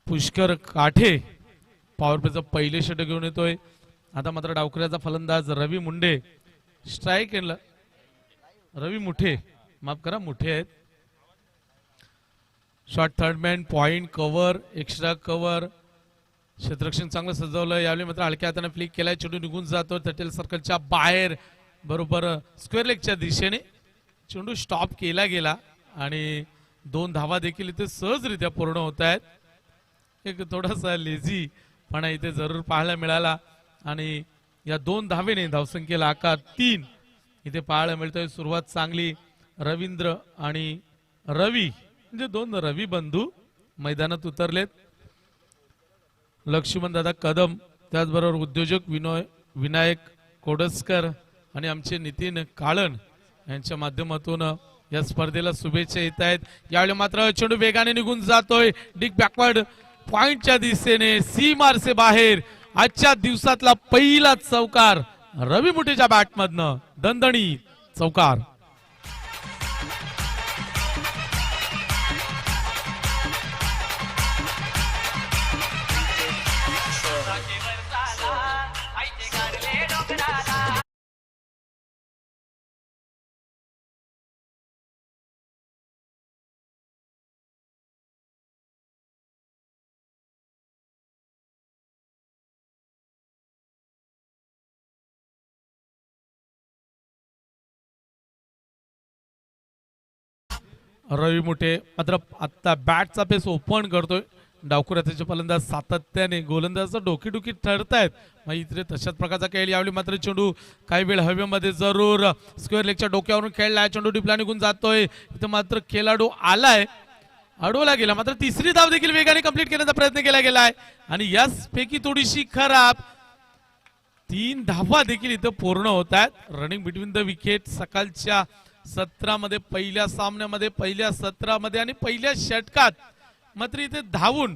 Pushkar काठे power प्लेचं पहिले षटक घेऊन येतोय. आता मात्र डावखऱ्याचा फलंदाज रवी मुंडे स्ट्राईक केलं. रवी मुठे माफ करा मुठे आहेत. Short third man point cover extra cover क्षेत्ररक्षण चांगलं सजवलं. यावेळी मात्र हलक्या हाताने फ्लिक केलाय. चेंडू निघून जातो तटेल सर्कलच्या बाहेर बरोबर स्क्वेअर लेगच्या दिशेने. चेंडू स्टॉप केला गेला आणि 2 धावा देखील इथे सहजरित्या पूर्ण होत आहेत. एक थोडासा लेझी पण इथे जरूर पाहायला मिळाला आणि या 2 धावेने धावसंख्येला आकार 3 इथे पाहायला मिळतोय. सुरुवात चांगली. रवींद्र आणि रवी म्हणजे 2 रवी बंधू मैदानात उतरलेत. लक्ष्मण दादा कदम त्याचबरोबर उद्योजक विनायक कोडसकर आणि आमचे नितीन काळण यांच्या माध्यमातून या स्पर्धेला शुभेच्छा येत आहेत. यावेळी मात्र चेंडू वेगाने निघून जातोय. डिक बॅकवर्ड पॉइंटच्या दिशेने सीमार से बाहेर. आजच्या दिवसातला पहिला चौकार रवी मुठेच्या बॅटमधनं दणदणी चौकार. रवी मुठे मात्र आता बॅटचा पेस ओपन करतोय. डावखुऱ्याचे फलंदाज सातत्याने गोलंदाजाचं डोकीडुकी ठरतायत. मग इथे तशाच प्रकारचा खेळ. यावेळी मात्र चेंडू काही वेळ हवेमध्ये जरूर स्क्वेअर लेगच्या डोक्यावरून खेळलाय. चेंडू डिपला निघून जातोय. इथे मात्र खेळाडू आलाय अडवला गेला. मात्र तिसरी धाव देखील वेगाने कंप्लीट करण्याचा प्रयत्न केला गेलाय आणि यापैकी थोडीशी खराब 3 धावा देखील इथे पूर्ण होत आहेत. रनिंग बिटवीन द विकेट सकाळच्या सत्रामध्ये पहिल्या सामन्यामध्ये पहिल्या सत्रामध्ये आणि पहिल्या षटकात मात्र इथे धावून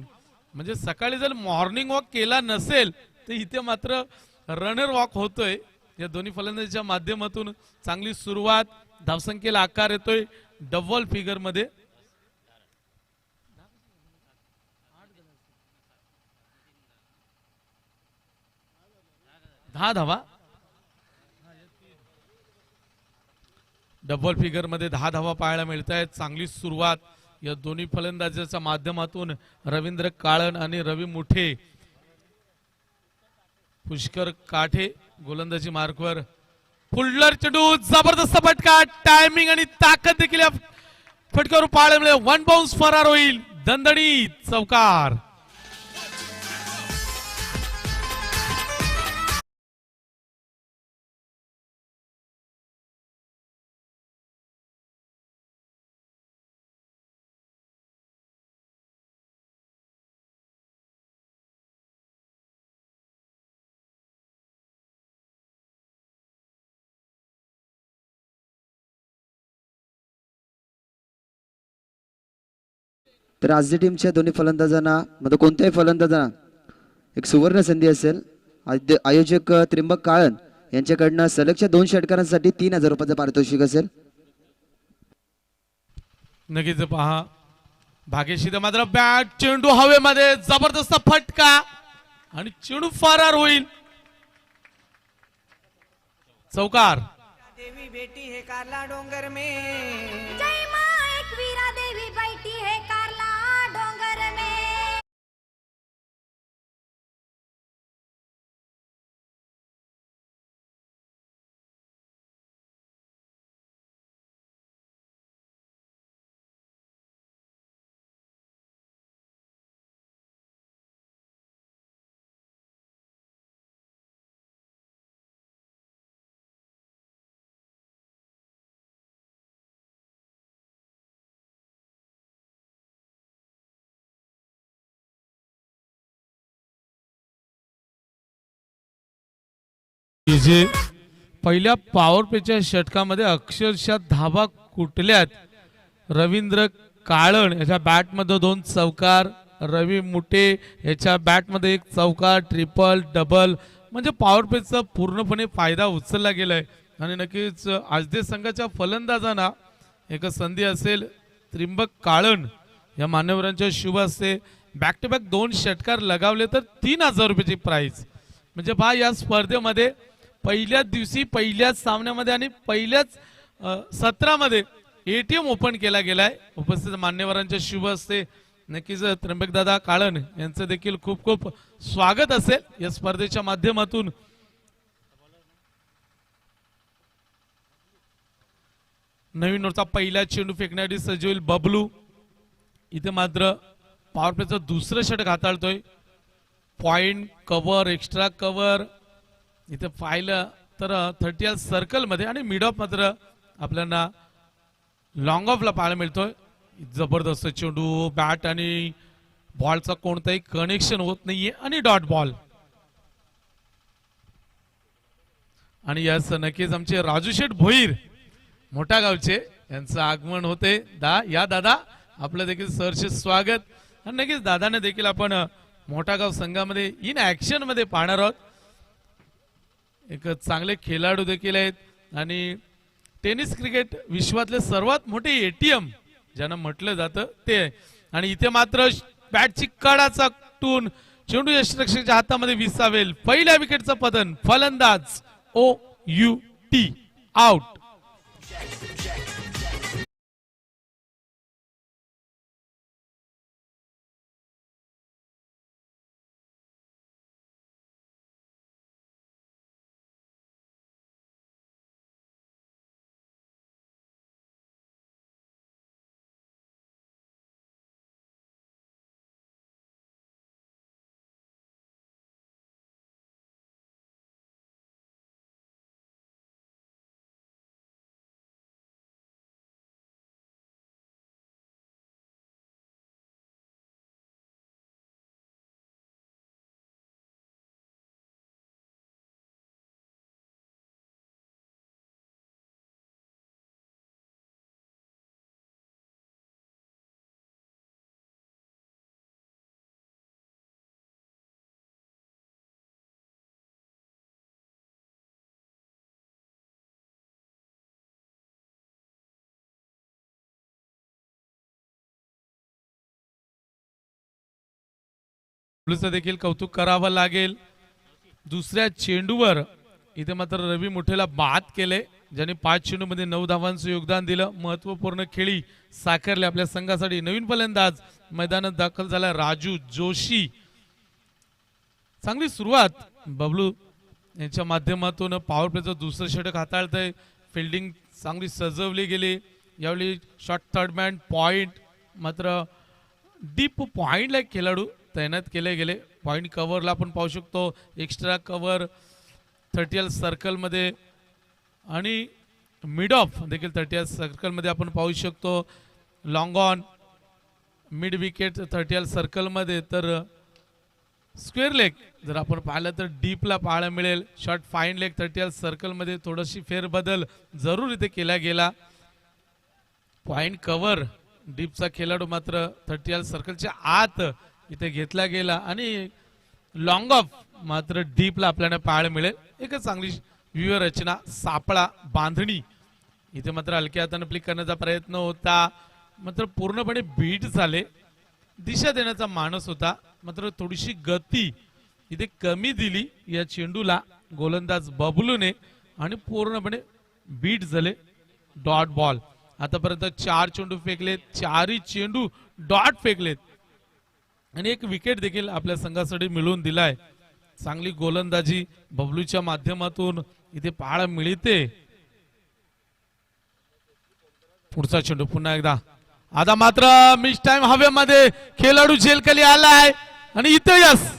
म्हणजे सकाळी जर मॉर्निंग वॉक केला नसेल तर इथे मात्र रनर वॉक होतोय. या दोन्ही फलंदाजीच्या माध्यमातून चांगली सुरुवात. धावसंख्येला आकार येतोय डबल फिगर मध्ये. धावा डबल फिगर मध्ये 10 धावा पाहायला मिळत आहेत. चांगली सुरुवात या दोन्ही फलंदाजाच्या माध्यमातून रवींद्र काळण आणि रवी मुठे. पुष्कर काठे गोलंदाजी मार्कवर. फुल्लर चेंडू जबरदस्त फटका. टायमिंग आणि ताकद देखील या फटक्यावर पाहायला मिळेल. 1 बाउन्स फरार होईल. दणदणी चौकार. तर आजच्या टीमच्या दोन्ही फलंदाजांना म्हणजे कोणत्याही फलंदाजांना एक सुवर्ण संधी असेल. आयोजक त्रिंबक काळन यांच्याकडनं सलगच्या 2 षटकारांसाठी 3000 रुपयाचं पारितोषिक असेल. नक्कीच पहा भाग्यशी मात्र बॅट चेंडू हवेमध्ये जबरदस्त फटका आणि चेंडू फरार होईल. चौकार. देवी बेटी है कारला डोंगर में. जय मां एक वीरा देवी बैठी है कारला डोंगर में. जे पहिल्या पॉवर प्लेच्या षटकामध्ये अक्षरशः धावा कुठल्यात. रवींद्र काळण याच्या बॅटमध्ये 2 चौकार. रवी मुठे याच्या बॅटमध्ये 1 चौकार. ट्रिपल डबल म्हणजे पॉवर प्लेचा पूर्णपणे फायदा उचलला गेलाय आणि नक्कीच आजदे संघाच्या फलंदाजांना एक संधी असेल. त्रिंबक काळण या मान्यवरांच्या शुभ हस्ते बॅक टू बॅक 2 षटकार लगावले तर 3,000 रुपयाची प्राइज. म्हणजे पहा या स्पर्धेमध्ये पहिल्याच दिवशी पहिल्याच सामन्यामध्ये आणि पहिल्याच सत्रामध्ये ATM ओपन केला गेलाय. उपस्थित मान्यवरांच्या शुभ हस्ते नक्कीच त्र्यंबकदादा काळन यांचं देखील खूप खूप स्वागत असेल या स्पर्धेच्या माध्यमातून. नवीन ओव्हरचा पहिला चेंडू फेकण्यासाठी सज्ज होईल बबलू. इथे मात्र पॉवर प्लेचं दुसरं षटक हाताळतोय. पॉइंट कव्हर एक्स्ट्रा कव्हर इथे पाहिलं तर 30 सर्कल मध्ये आणि मिड ऑफ मात्र आपल्याला लॉंग ऑफला पाहायला मिळतोय. जबरदस्त चेंडू बॅट आणि बॉलचा कोणताही कनेक्शन होत नाहीये आणि डॉट बॉल. आणि यास नक्कीच आमचे राजू शेठ भोईर मोठ्या गावचे यांचं आगमन होते. या दादा आपलं देखील सरचे स्वागत. आणि नक्कीच दादाने देखील आपण मोठा गाव संघामध्ये इन ऍक्शन मध्ये पाहणार आहोत. एक चांगले खेळाडू देखील आहेत आणि टेनिस क्रिकेट विश्वातले सर्वात मोठे ATM ज्यांना म्हटलं जातं ते. आणि इथे मात्र बॅटची कडाचा टून चेंडू यष्टीरक्षकाच्या हातामध्ये विसावेल. पहिल्या विकेटचं पतन फलंदाज OUT आउट. देखील कौतुक करावं लागेल. दुसऱ्या चेंडूवर इथे मात्र रवी मुठेला बाद केले ज्यांनी 5 चेंडूमध्ये 9 धावांचं योगदान दिलं. महत्वपूर्ण खेळी साकारले आपल्या संघासाठी. नवीन फलंदाज मैदानात दाखल झाला राजू जोशी. चांगली सुरुवात बबलू यांच्या माध्यमातून पॉवर प्लेचं दुसरं षटक हाताळतंय. फिल्डिंग चांगली सजवली गेली. यावेळी शॉर्ट थर्ड मॅन पॉइंट मात्र डीप पॉइंटला एक खेळाडू तैनात केले गेले. पॉइंट कव्हरला आपण पाहू शकतो. एक्स्ट्रा कव्हर 30 सर्कल मध्ये आणि मिड ऑफ देखील 30 सर्कल मध्ये आपण पाहू शकतो. Long on mid wicket 30 circle मध्ये तर स्क्वेअर लेग जर आपण पाहिलं तर डीपला पाहायला मिळेल. शॉर्ट फाईन लेग 30 सर्कल मध्ये थोडीशी फेरबदल जरूर इथे केला गेला. पॉइंट कव्हर डीपचा खेळाडू मात्र 30 सर्कलच्या आत इथे घेतला गेला आणि लॉंग ऑफ मात्र डीपला आपल्याला पाहायला मिळेल. एक चांगली व्यूह रचना सापळा बांधणी इथे मात्र हलक्या हाताने प्लिक करण्याचा प्रयत्न होता मात्र पूर्णपणे बीट झाले. दिशा देण्याचा मानस होता मात्र थोडीशी गती इथे कमी दिली या चेंडूला गोलंदाज बबलूने आणि पूर्णपणे बीट झाले. Dot ball. आतापर्यंत 4 चेंडू फेकलेत. 4ही चेंडू डॉट फेकलेत आणि एक विकेट देखील आपल्या संघासाठी मिळवून दिलाय. चांगली गोलंदाजी बबलूच्या माध्यमातून इथे पाहायला मिळते. पुढचा चेंडू पुन्हा एकदा. आता मात्र मिस टाइम हवेमध्ये खेळाडू झेलखाली आलाय आणि इथे यस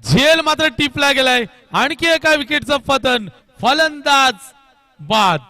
झेल मात्र टिपला गेलाय. आणखी एका विकेटचं पतन. फलंदाज बाद.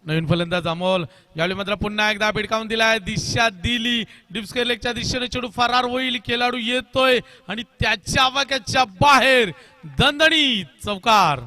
नवीन फलंदाज अमोल यावेळी मात्र पुन्हा एकदा भिडकावून दिलाय, दिशा दिली, डीप स्क्वेअर लेगच्या दिशेने चेंडू फरार होईल, खेळाडू येतोय आणि त्याच्या आवाक्याच्या बाहेर दणदणीत चौकार.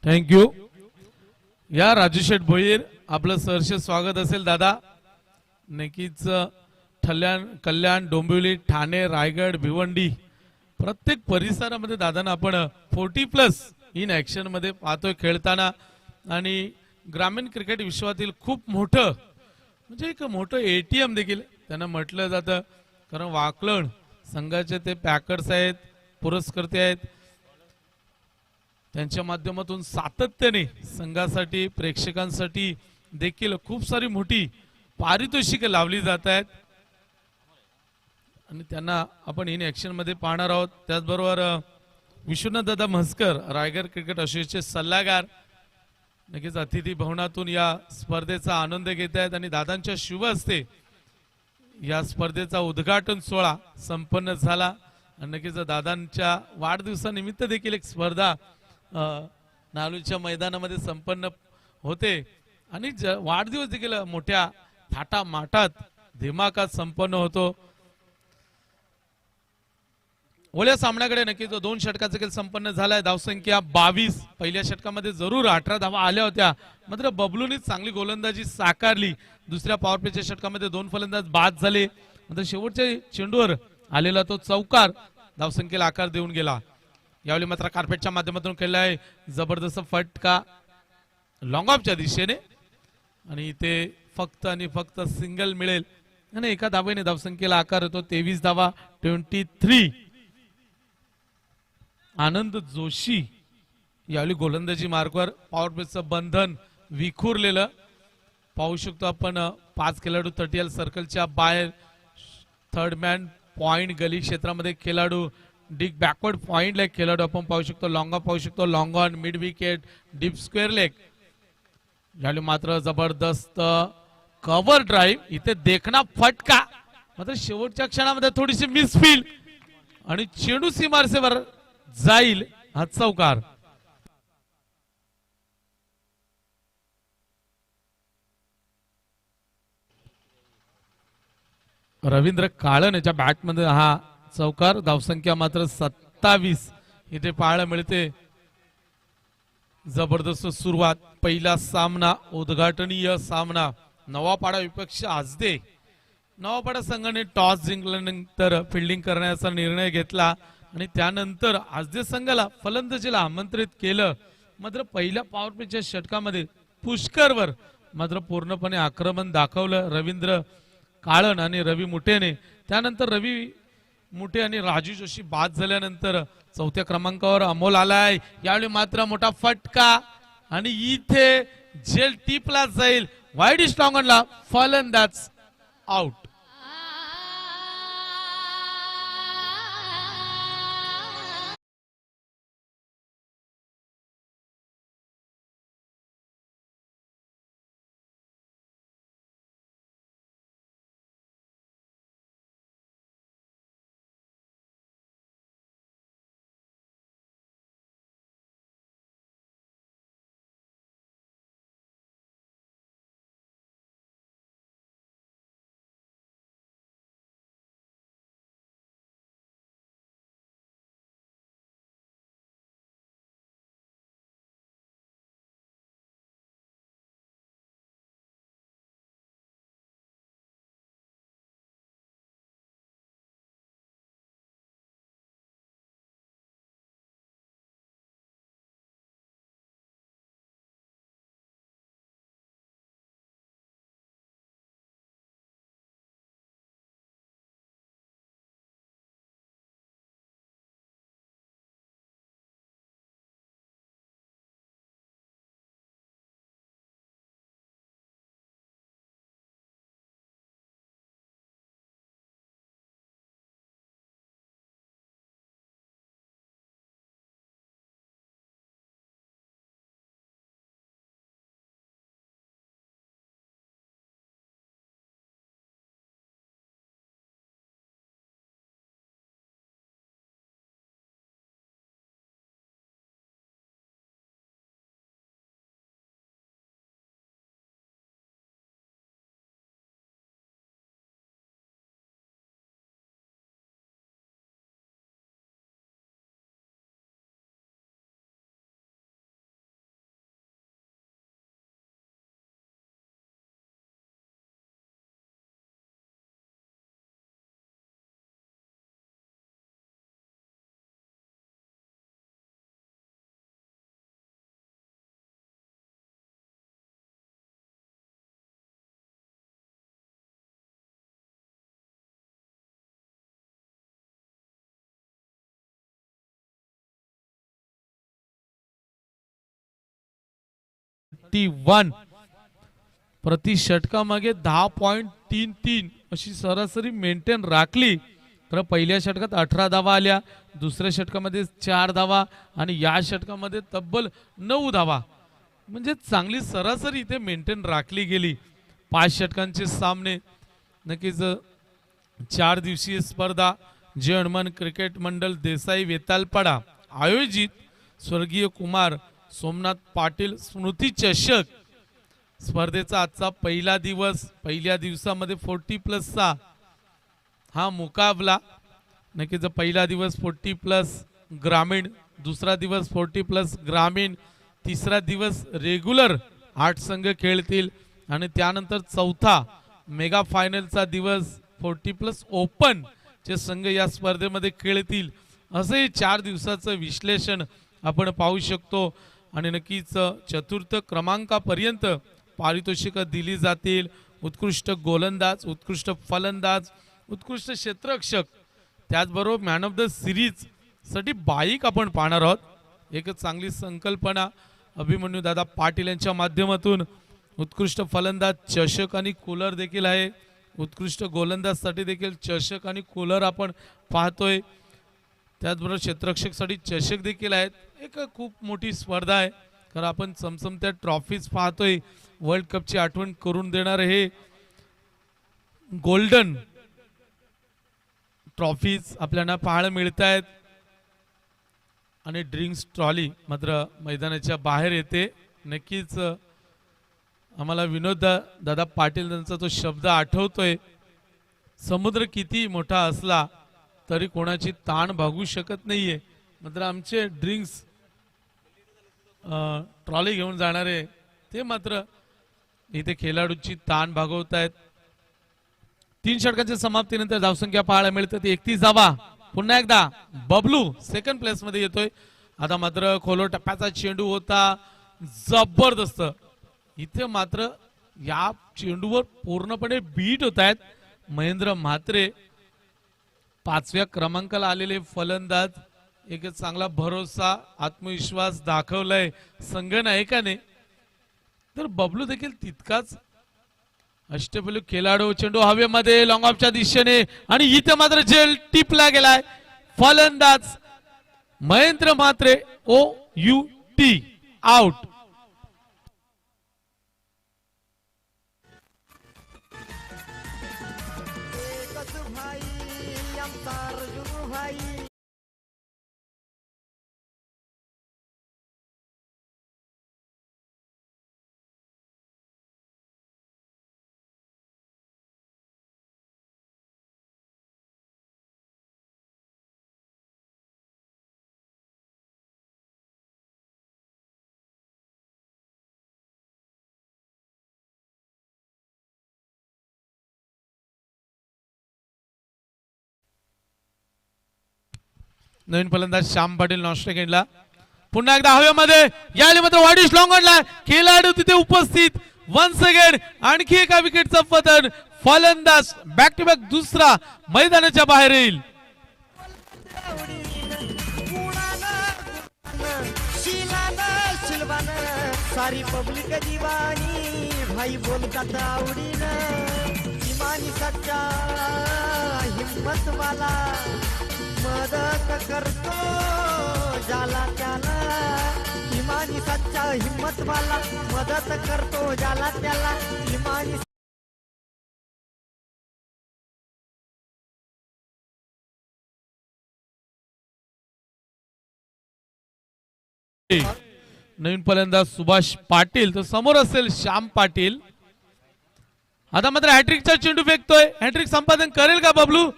थँक्यू. या राजू शेठ भोईर आपलं सहर्ष स्वागत असेल दादा. नक्कीच कल्याण, डोंबिवली, ठाणे, रायगड, भिवंडी प्रत्येक परिसरामध्ये दादांना आपण 40+ इन ऍक्शन मध्ये पाहतोय खेळताना. आणि ग्रामीण क्रिकेट विश्वातील खूप मोठं म्हणजे एक मोठं ATM देखील त्यांना म्हटलं जातं. कारण वाकलण संघाचे ते पॅकर्स आहेत, पुरस्कर्ते आहेत. त्यांच्या माध्यमातून सातत्याने संघासाठी, प्रेक्षकांसाठी देखील खूप सारी मोठी पारितोषिके लावली जात आहेत आणि त्यांना आपण इन ऍक्शन मध्ये पाहणार आहोत. त्याचबरोबर विश्वनाथ दादा म्हसकर रायगड क्रिकेट असोसिएशनचे सल्लागार नक्कीच अतिथी भवनातून या स्पर्धेचा आनंद घेत आहेत आणि दादांच्या शुभ हस्ते या स्पर्धेचा उद्घाटन सोहळा संपन्न झाला. आणि नक्कीच दादांच्या वाढदिवसानिमित्त देखील एक स्पर्धा नालूच्या मैदानामध्ये संपन्न होते आणि वाढदिवस देखील मोठ्या थाटामाटात धमाकात संपन्न होतो. ओल्या सामन्याकडे नक्कीच 2 षटकाचा खेळ संपन्न झालाय. धावसंख्या 22. पहिल्या षटकामध्ये जरूर 18 धावा आल्या होत्या, मात्र बबलूनी चांगली गोलंदाजी साकारली. दुसऱ्या पॉवर प्लेच्या षटकामध्ये 2 फलंदाज बाद झाले, मात्र शेवटच्या चेंडूवर आलेला तो चौकार धावसंख्येला आकार देऊन गेला. यावेळी मात्र कार्पेटच्या माध्यमातून खेळलाय जबरदस्त फटका लॉंग ऑफच्या दिशेने आणि इथे फक्त आणि फक्त सिंगल मिळेल आणि एका धावेने धावसंख्येला आकार होतो. 23 धावा 23. आनंद जोशी यावेळी गोलंदाजी मार्कवर. पॉवर प्लेचं बंधन विखुरलेलं पाहू शकतो आपण. 5 खेळाडू 30 सर्कलच्या बाहेर. थर्ड मॅन पॉइंट गली क्षेत्रामध्ये खेळाडू. डिग बॅकवर्ड पॉइंट लेग खेळाडू आपण पाहू शकतो. लॉंग ऑफ पाहू शकतो. Long on, mid wicket, deep square leg. यावेळी मात्र जबरदस्त कव्हर ड्राईव्ह. इथे देखना फटका, मात्र शेवटच्या क्षणामध्ये थोडीशी मिसफील आणि चेंडू सीमारेषेवर जाईल हा चौकार. रवींद्र काळन याच्या बॅटमध्ये हा चौकार. धावसंख्या मात्र 27 इथे पाहायला मिळते. जबरदस्त सुरुवात. पहिला सामना उद्घाटनीय सामना. नवापाडा विपक्ष आजदे. नवापाडा संघाने टॉस जिंकल्यानंतर फिल्डिंग करण्याचा निर्णय घेतला आणि त्यानंतर आजदे संघाला फलंदाजीला आमंत्रित केलं. मात्र पहिल्या पॉवर प्लेच्या षटकामध्ये पुष्करवर मात्र पूर्णपणे आक्रमण दाखवलं रवींद्र काळन आणि रवी मुठेने. त्यानंतर रवी मुठे आणि राजू जोशी बाद झाल्यानंतर 4थ्या क्रमांकावर अमोल आलाय. यावेळी मात्र मोठा फटका आणि इथे जेल टीपला जाईल. वाईड स्ट्रॉंगनला फलंदाज आउट. 31. प्रति षटकामागे 10.33 अशी सरासरी मेंटेन राखली. तर पहिल्या षटकात 18 धावा आल्या, दुसऱ्या षटकामध्ये 4 धावा आणि या षटकामध्ये तब्बल 9 धावा. म्हणजे चांगली सरासरी इथे मेंटेन राखली गेली. 5 षटकांचे सामने नक्कीच 4 दिवसीय स्पर्धा जे हनुमान क्रिकेट मंडळ देसाई वेतालपाडा आयोजित स्वर्गीय कुमार सोमनाथ पाटील स्मृती चषक स्पर्धेचा आजचा पहिला दिवस. पहिल्या दिवसामध्ये 40+6 हा मुकाबला. नक्कीच पहिला दिवस 40+ ग्रामीण, दुसरा दिवस 40+ ग्रामीण, तिसरा दिवस रेग्युलर 8 संघ खेळतील आणि त्यानंतर चौथा मेगा फायनलचा दिवस 40+ ओपन चे संघ या स्पर्धेमध्ये खेळतील. असे 4 दिवसाचं विश्लेषण आपण पाहू शकतो आणि नक्कीच चतुर्थ क्रमांकापर्यंत पारितोषिकं दिली जातील. उत्कृष्ट गोलंदाज, उत्कृष्ट फलंदाज, उत्कृष्ट क्षेत्ररक्षक, त्याचबरोबर मॅन ऑफ द सिरीज साठी बाईक आपण पाहणार आहोत. एक चांगली संकल्पना अभिमन्यू दादा पाटील यांच्या माध्यमातून. उत्कृष्ट फलंदाज चषक आणि कूलर देखील आहे. उत्कृष्ट गोलंदाजसाठी देखील चषक आणि कूलर आपण पाहतोय. त्याचबरोबर क्षेत्ररक्षकसाठी चषक देखील आहेत. एक खूप मोठी स्पर्धा आहे कारण आपण चमचमत्या ट्रॉफीज पाहतोय. वर्ल्ड कपची आठवण करून देणारे हे गोल्डन ट्रॉफीज आपल्याला पाहायला मिळत आहेत. आणि ड्रिंक्स ट्रॉली मात्र मैदानाच्या बाहेर येते. नक्कीच आम्हाला विनोद दादा पाटील यांचा तो शब्द आठवतोय, समुद्र किती मोठा असला तरी कोणाची ताण भागू शकत नाहीये. मात्र आमचे ड्रिंक्स ट्रॉली घेऊन जाणारे ते मात्र इथे खेळाडूची ताण भागवत आहेत. 3 षटकांच्या समाप्तीनंतर धावसंख्या पाहायला मिळते ती 31 धावा. पुन्हा एकदा बबलू सेकंड प्लेस मध्ये येतोय. आता मात्र खोलो टप्प्याचा चेंडू होता, जबरदस्त. इथे मात्र या चेंडूवर पूर्णपणे बीट होत आहेत महेंद्र म्हात्रे, 5व्या क्रमांकाला आलेले फलंदाज. एक चांगला भरोसा, आत्मविश्वास दाखवलाय संघनायकाने. तर बबलू देखील तितकाच अष्टपैलू खेळाडू. चेंडू हवेमध्ये लॉंग ऑफच्या दिशेने आणि इथे मात्र जेल टिपला गेलाय. फलंदाज महेंद्र म्हात्रे OUT आउट. नवीन फलंदाज श्याम पाटील नॉस्ट्रेगेंडला. पुन्हा एकदा हवेमध्ये याले मात्र वाडिश लॉंग ऑनला खेळाडू तिथे उपस्थित. वन्स अगेन आणखी एका विकेटचं पतन. फलंदाज बॅक टू बॅक दुसरा मैदानाच्या बाहेर येईल. सारी पब्लिक दिवानी भाई बोलतात आवडीनं. इमानी सच्चा हिम्मत वाला मदत करतो ज्याला त्याला. इमानी सच्चा हिम्मत वाला मदत करतो ज्याला त्याला. इमानी नवीन फलंदाज सुभाष पाटील, तर समोर असेल श्याम पाटील. आता मात्र हॅट्रिकचा चेंडू फेकतोय. हॅट्रिक संपादन करेल का बबलू?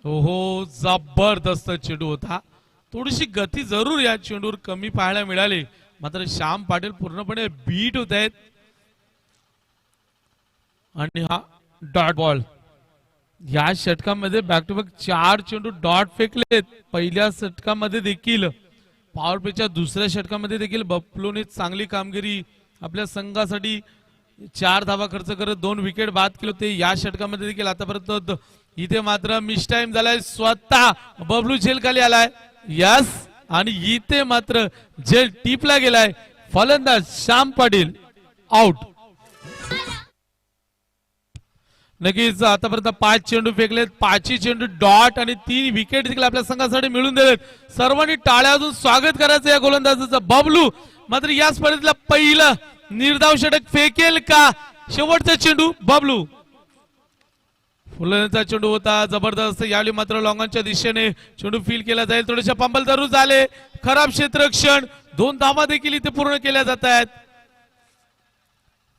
ओहो, जबरदस्त चेंडू होता. थोडीशी गती जरूर या चेंडूवर कमी पाहायला मिळाली. मात्र श्याम पाटील पूर्णपणे बीट होत आहेत. आणि हा डॉट बॉल. या षटकामध्ये बॅक टू बॅक 4 चेंडू डॉट फेकलेत. पहिल्या षटकामध्ये देखील, पॉवर प्लेच्या दुसऱ्या षटकामध्ये देखील बबलूने चांगली कामगिरी आपल्या संघासाठी 4 धावा खर्च करत 2 विकेट बाद केले होते. या षटकामध्ये देखील आतापर्यंत इथे मात्र मिस टाइम झालाय. स्वतः बबलू झेल खाली आलाय. यस, आणि इथे मात्र झेल टिपला गेलाय. फलंदाज श्याम पाटील आउट. नक्कीच आतापर्यंत 5 चेंडू फेकलेत, 5ही चेंडू डॉट आणि 3 विकेट देखील आपल्या संघासाठी मिळून दिलेत. सर्वांनी टाळ्या वाजवून स्वागत करायचं या गोलंदाजाचं. बबलू मात्र या स्पर्धेतला पहिलं निर्धाव षटक फेकेल का? शेवटचा चेंडू बबलू. फुलण्याचा चेंडू होता जबरदस्त. यावेळी मात्र लॉंगॉनच्या दिशेने चेंडू फील केला जाईल. थोडेसे पंबल धरू झाले. खराब क्षेत्ररक्षण. 2 धावा देखील इथे पूर्ण केल्या जात आहेत.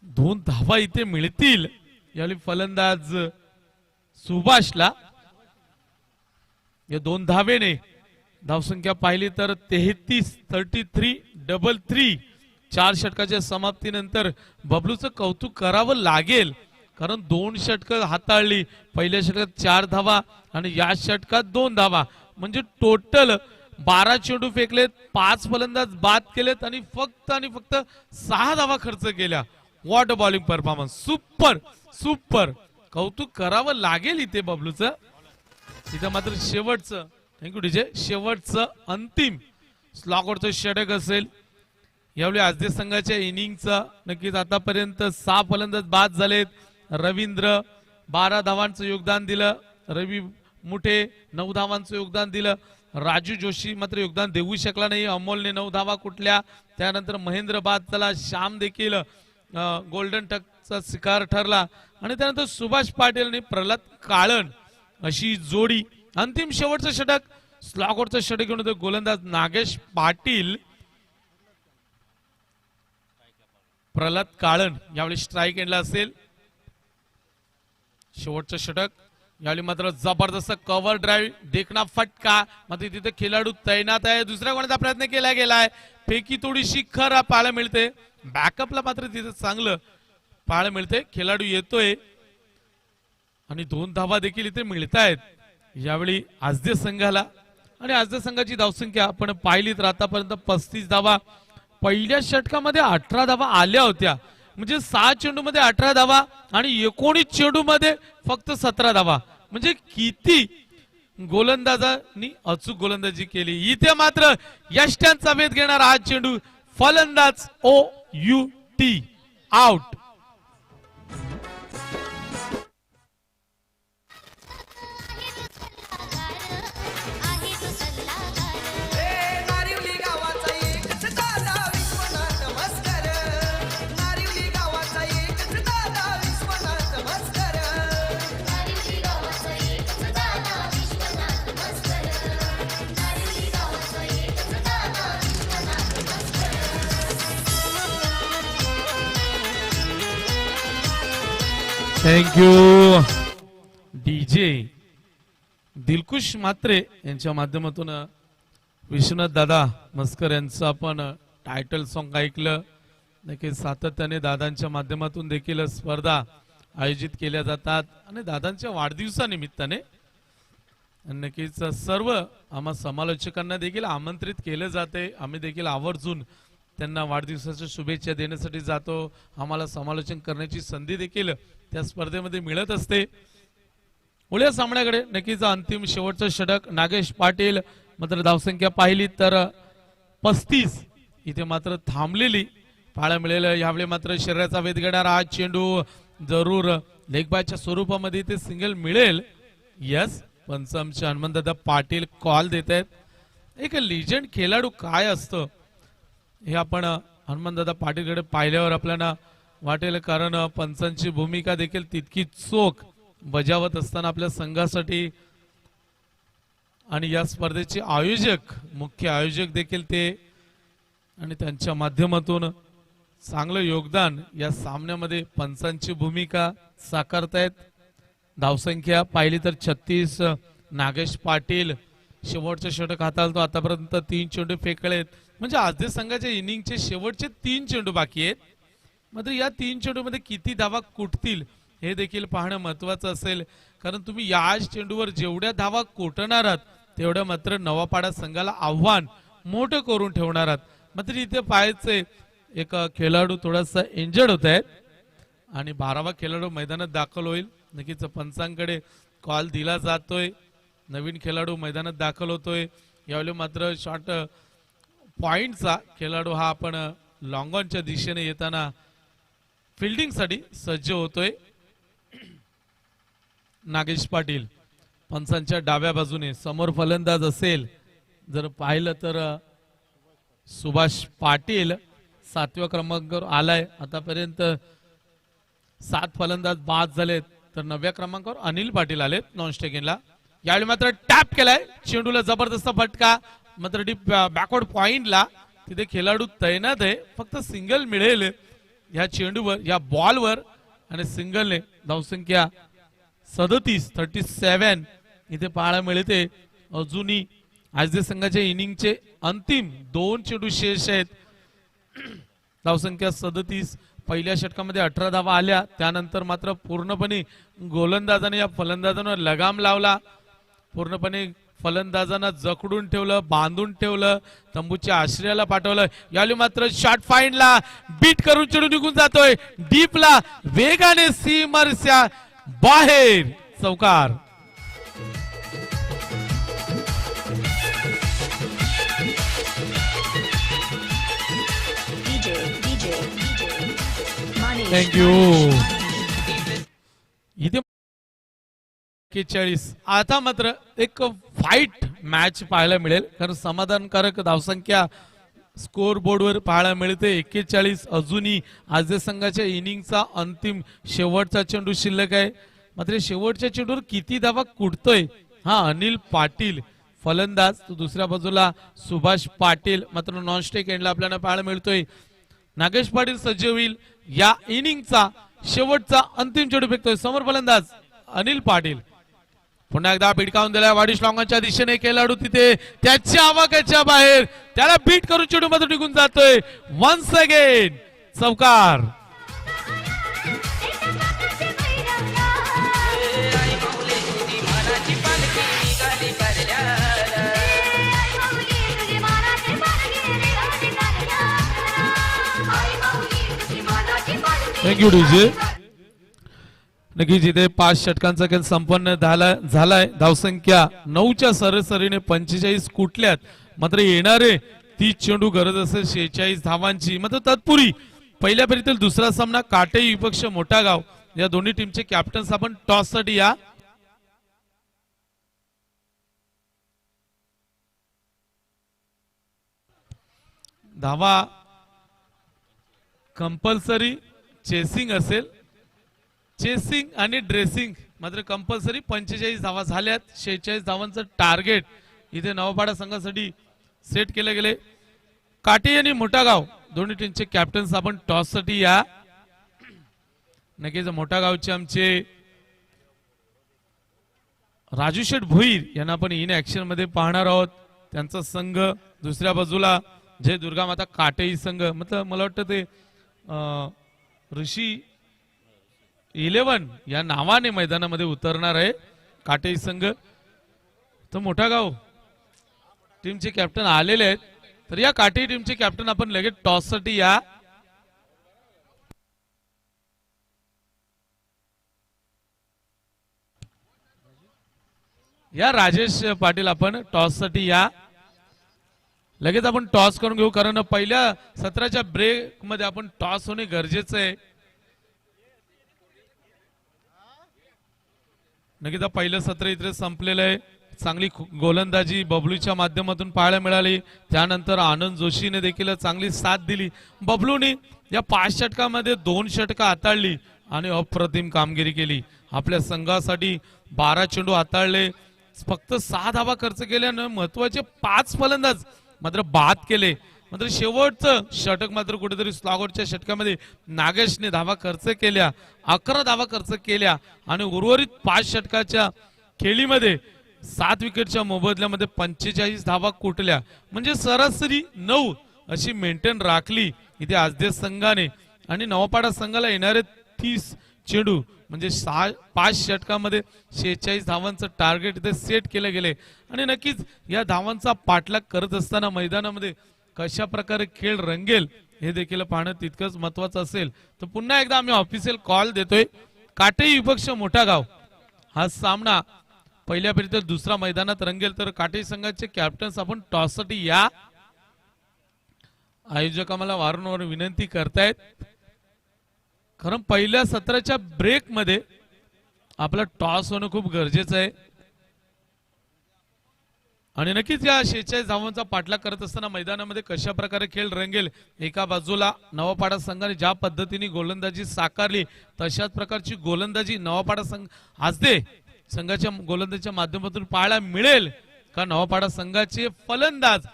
2 धावा इथे मिळतील. यावेळी फलंदाज सुभाषला या 2 धावेने धावसंख्या पाहिली तर 33 4 षटकाच्या समाप्तीनंतर बबलूचं कौतुक करावं लागेल, कारण 2 षटकं हाताळली. पहिल्या षटकात 4 धावा आणि या षटकात 2 धावा, म्हणजे टोटल 12 चेंडू फेकलेत, 5 फलंदाज बाद केलेत आणि फक्त 6 धावा खर्च केल्या. What a bowling performance. Super super. कौतुक करावं लागेल इथे बबलूचं. इथं मात्र शेवटचं, थँक्यू डीजे, शेवटचं अंतिम स्लॉगवरचं षटक असेल. यावेळी आजदे संघाच्या इनिंगचं नक्कीच आतापर्यंत 6 फलंदाज बाद झालेत. रवींद्र 12 धावांचं योगदान दिलं. रवी मुठे 9 धावांचं योगदान दिलं. राजू जोशी मात्र योगदान देऊ शकला नाही. अमोलने 9 धावा कुठल्या. त्यानंतर महेंद्र बाद झाला. श्याम देखील गोल्डन टचचा शिकार ठरला. आणि त्यानंतर सुभाष पाटील आणि प्रल्हाद काळण अशी जोडी. अंतिम शेवटचं षटक स्लॉगवरचं षटक घेऊन होतं गोलंदाज नागेश पाटील. प्रल्हाद काळण यावेळी स्ट्राईक एंडला असेल. शेवटचं षटक. यावेळी मात्र जबरदस्त कव्हर ड्राईव्ह, देखना फटका. मात्र तिथे खेळाडू तैनात आहे. दुसऱ्या कोणाचा प्रयत्न केला गेलाय. फेकी थोडीशी खरा पाहायला मिळते. बॅकअपला मात्र तिथे चांगलं पाहायला मिळते. खेळाडू येतोय आणि 2 धावा देखील इथे मिळत आहेत यावेळी आजदे संघाला. आणि आजदे संघाची धावसंख्या आपण पाहिली तर आतापर्यंत 35 धावा. पहिल्या षटकामध्ये 18 धावा आल्या होत्या, म्हणजे 6 चेंडू मध्ये 18 धावा आणि 19 चेंडू मध्ये फक्त 17 धावा. म्हणजे किती गोलंदाजांनी अचूक गोलंदाजी केली. इथे मात्र यष्ट्यांचा वेध घेणारा हा चेंडू. फलंदाज OUT आउट. नारिवली गावाचा एकच दादा विश्वनाथ भास्कर. नारिवली गावाचा एकच दादा विश्वनाथ भास्कर. नारिवली गावाचा एकच दादा विश्वनाथ भास्कर. नारिवली गावाचा एकच दादा विश्वनाथ भास्कर. Thank you DJ. दिलखुश म्हात्रे यांच्या माध्यमातून विश्वनाथ दादा मस्कर यांचं आपण टायटल सॉन्ग ऐकलं. नक्कीच सातत्याने दादांच्या माध्यमातून देखील स्पर्धा आयोजित केल्या जातात आणि दादांच्या वाढदिवसानिमित्ताने नक्कीच सर्व आम्हा समालोचकांना देखील आमंत्रित केले जाते. आम्ही देखील आवर्जून त्यांना वाढदिवसाच्या शुभेच्छा देण्यासाठी जातो. आम्हाला समालोचन करण्याची संधी देखील त्या स्पर्धेमध्ये मिळत असते. पुढल्या सामन्याकडे नक्कीच अंतिम शेवटचं षटक. नागेश पाटील मात्र धावसंख्या पाहिली तर 35 इथे मात्र थांबलेली पाहायला मिळेल. यावेळी मात्र शरीराचा वेध घेणारा हा चेंडू जरूर लेगबायच्या स्वरूपामध्ये इथे सिंगल मिळेल. यस, पंचमचे हनुमंतदादा पाटील कॉल देत आहेत. एक लिजंड खेळाडू काय असतं हे आपण हनुमंतदादा पाटीलकडे पाहिल्यावर आपल्याला वाटेल, कारण पंचांची भूमिका देखील तितकी चोख बजावत असताना आपल्या संघासाठी. आणि या स्पर्धेचे आयोजक, मुख्य आयोजक देखील ते, आणि त्यांच्या माध्यमातून चांगलं योगदान या सामन्यामध्ये पंचांची भूमिका साकारतायत. धावसंख्या पाहिली तर 36. नागेश पाटील शेवटचे षटक हाताळतो. आतापर्यंत 3 चेंडू फेकलेत, म्हणजे आजच्या संघाच्या इनिंगचे शेवटचे 3 चेंडू बाकी आहेत. मात्र या 3 चेंडू मध्ये किती धावा कुठतील हे देखील पाहणं महत्वाचं असेल, कारण तुम्ही या चेंडूवर जेवढ्या धावा कोटणार आहात तेवढ्या मात्र नवापाडा संघाला आव्हान मोठं करून ठेवणार आहात. मात्र इथे पाहायचे एक खेळाडू थोडासा इंजर्ड होत आहेत आणि 12वा खेळाडू मैदानात दाखल होईल. नक्कीच पंचांकडे कॉल दिला जातोय. नवीन खेळाडू मैदानात दाखल होतोय. यावेळी मात्र शॉर्ट पॉइंटचा खेळाडू हा आपण लॉंगॉनच्या दिशेने येताना फिल्डिंगसाठी सज्ज होतोय नागेश पाटील. पंचांच्या डाव्या बाजूने समोर फलंदाज असेल जर पाहिलं तर सुभाष पाटील 7व्या क्रमांकावर आलाय. आतापर्यंत 7 फलंदाज बाद झालेत तर 9व्या क्रमांकावर अनिल पाटील आलेत नॉन स्टेकिंगला. यावेळी मात्र टॅप केलाय चेंडूला जबरदस्त फटका मात्र डीप बॅकवर्ड पॉइंटला. तिथे खेळाडू तैनात आहे. फक्त सिंगल मिळेल या चेंडूवर या बॉलवर आणि सिंगलने धावसंख्या 37 इथे पाहायला मिळते. अजूनही आजच्या संघाच्या इनिंगचे अंतिम 2 चेंडू शेष आहेत. धावसंख्या 37. पहिल्या षटकामध्ये 18 धावा आल्या त्यानंतर मात्र पूर्णपणे गोलंदाजाने या फलंदाजांवर लगाम लावला. पूर्णपणे फलंदाजांना जखडून ठेवलं बांधून ठेवलं तंबूच्या आश्रयाला पाठवलं. यावेळी मात्र शॉट फाईनला बीट करून चेंडू निघून जातोय डीपला वेगाने सीमरच्या बाहेर चौकार. थँक्यू. इथे 41. आता मात्र एक फाईट मॅच पाहायला मिळेल कारण समाधानकारक धावसंख्या स्कोर बोर्डवर पाहायला मिळते 41. अजूनही आजच्या संघाच्या इनिंगचा अंतिम शेवटचा चेंडू शिल्लक आहे. मात्र शेवटच्या चेंडूवर किती धावा कुठतोय हा अनिल पाटील फलंदाज तो दुसऱ्या बाजूला सुभाष पाटील मात्र नॉन स्टेक एंडला आपल्याला पाहायला मिळतोय. नागेश पाटील सज्ज होईल या इनिंगचा शेवटचा अंतिम चेंडू फेकतोय. समोर फलंदाज अनिल पाटील पुन्हा एकदा पिडकावून दिलाय वाडिश लॉंगाच्या दिशेने. खेळाडू तिथे त्याच्या आवाक्याच्या बाहेर त्याला बीट करून चेंडू मध्ये निघून जातोय. वन्स अगेन चौकार. Thank you DJ. नक्कीच इथे 5 षटकांचा खेळ संपन्न झालाय. धावसंख्या 9च्या सरासरीने 45 कुठल्यात मात्र येणारे 30 चेंडू गरज असेल 46 धावांची. मात्र तत्पूर्वी पहिल्या फेरीतील दुसरा सामना काटे विपक्ष मोठा गाव या दोन्ही टीमचे कॅप्टन्स आपण टॉस साठी या. धावा कंपल्सरी चेसिंग असेल. चेसिंग आणि ड्रेसिंग मात्र कंपल्सरी 45 धावा झाल्यात. 46 धावांचं टार्गेट इथे नवपाडा संघासाठी सेट केले गेले. काटे आणि मोठा गाव दोन्ही टीमचे कॅप्टन्स आपण टॉस साठी या. नक्कीच मोठा गावचे आमचे राजू शेठ भोईर यांना आपण इन ऍक्शन मध्ये पाहणार आहोत. त्यांचा संघ दुसऱ्या बाजूला जय दुर्गा माता काटेई संघ मतलब मला वाटतं ते ऋषी 11 या नावाने मैदानामध्ये उतरणार आहे काटेई संघ. तर मोठा गाव टीमचे कॅप्टन आलेले आहेत. तर या काटेई टीमचे कॅप्टन आपण लगेच टॉस साठी या. या राजेश पाटील आपण टॉस साठी या. लगेच आपण टॉस करून घेऊ कारण पहिल्या सत्राच्या ब्रेक मध्ये आपण टॉस होणे गरजेचं आहे. नक्कीच पहिलं सत्र इथे संपलेलं आहे. चांगली गोलंदाजी बबलूच्या माध्यमातून पाहायला मिळाली. त्यानंतर आनंद जोशीने देखील चांगली साथ दिली. बबलूने या 5 षटकामध्ये 2 षटकं हाताळली आणि अप्रतिम कामगिरी केली. आपल्या संघासाठी 12 चेंडू हाताळले. फक्त 6 धावा खर्च केल्यानं महत्वाचे 5 फलंदाज मात्र बाद केले. मात्र शेवटचं षटक मात्र कुठेतरी स्लॉगआउटच्या षटकामध्ये नागेशने धावा खर्च केल्या. 11 धावा खर्च केल्या आणि उर्वरित 5 षटकाच्या खेळीमध्ये 7 विकेटच्या मोबदल्यामध्ये 45 धावा कुठल्या म्हणजे सरासरी 9 अशी मेंटेन राखली इथे आजदेव संघाने. आणि नवापाडा संघाला येणारे 30 चेंडू म्हणजे 5 षटकामध्ये 46 धावांचं टार्गेट इथे सेट केले गेले. आणि नक्कीच या धावांचा पाठलाग करत असताना मैदानामध्ये कशा प्रकारे खेळ रंगेल हे देखील पाहणं तितकंच महत्वाचं असेल. तर पुन्हा एकदा आम्ही ऑफिशियल कॉल देतोय. काटेई विपक्ष मोठा गाव हा सामना पहिल्या फेरीत दुसरा मैदानात रंगेल. तर काटेई संघाचे कॅप्टन्स आपण टॉस साठी या. आयोजक आम्हाला वारंवार विनंती करतायत कारण पहिल्या सत्राच्या ब्रेकमध्ये आपला टॉस होणं खूप गरजेचं आहे आणि नक्कीच या 46 धावांचा पाठलाग करत असताना मैदानामध्ये कशा प्रकारे खेळ रंगेल. एका बाजूला नवापाडा संघाने ज्या पद्धतीने गोलंदाजी साकारली तशाच प्रकारची गोलंदाजी नवापाडा संघ आजदे संघाच्या गोलंदाजीच्या माध्यमातून पाहायला मिळेल का नवापाडा संघाचे फलंदाज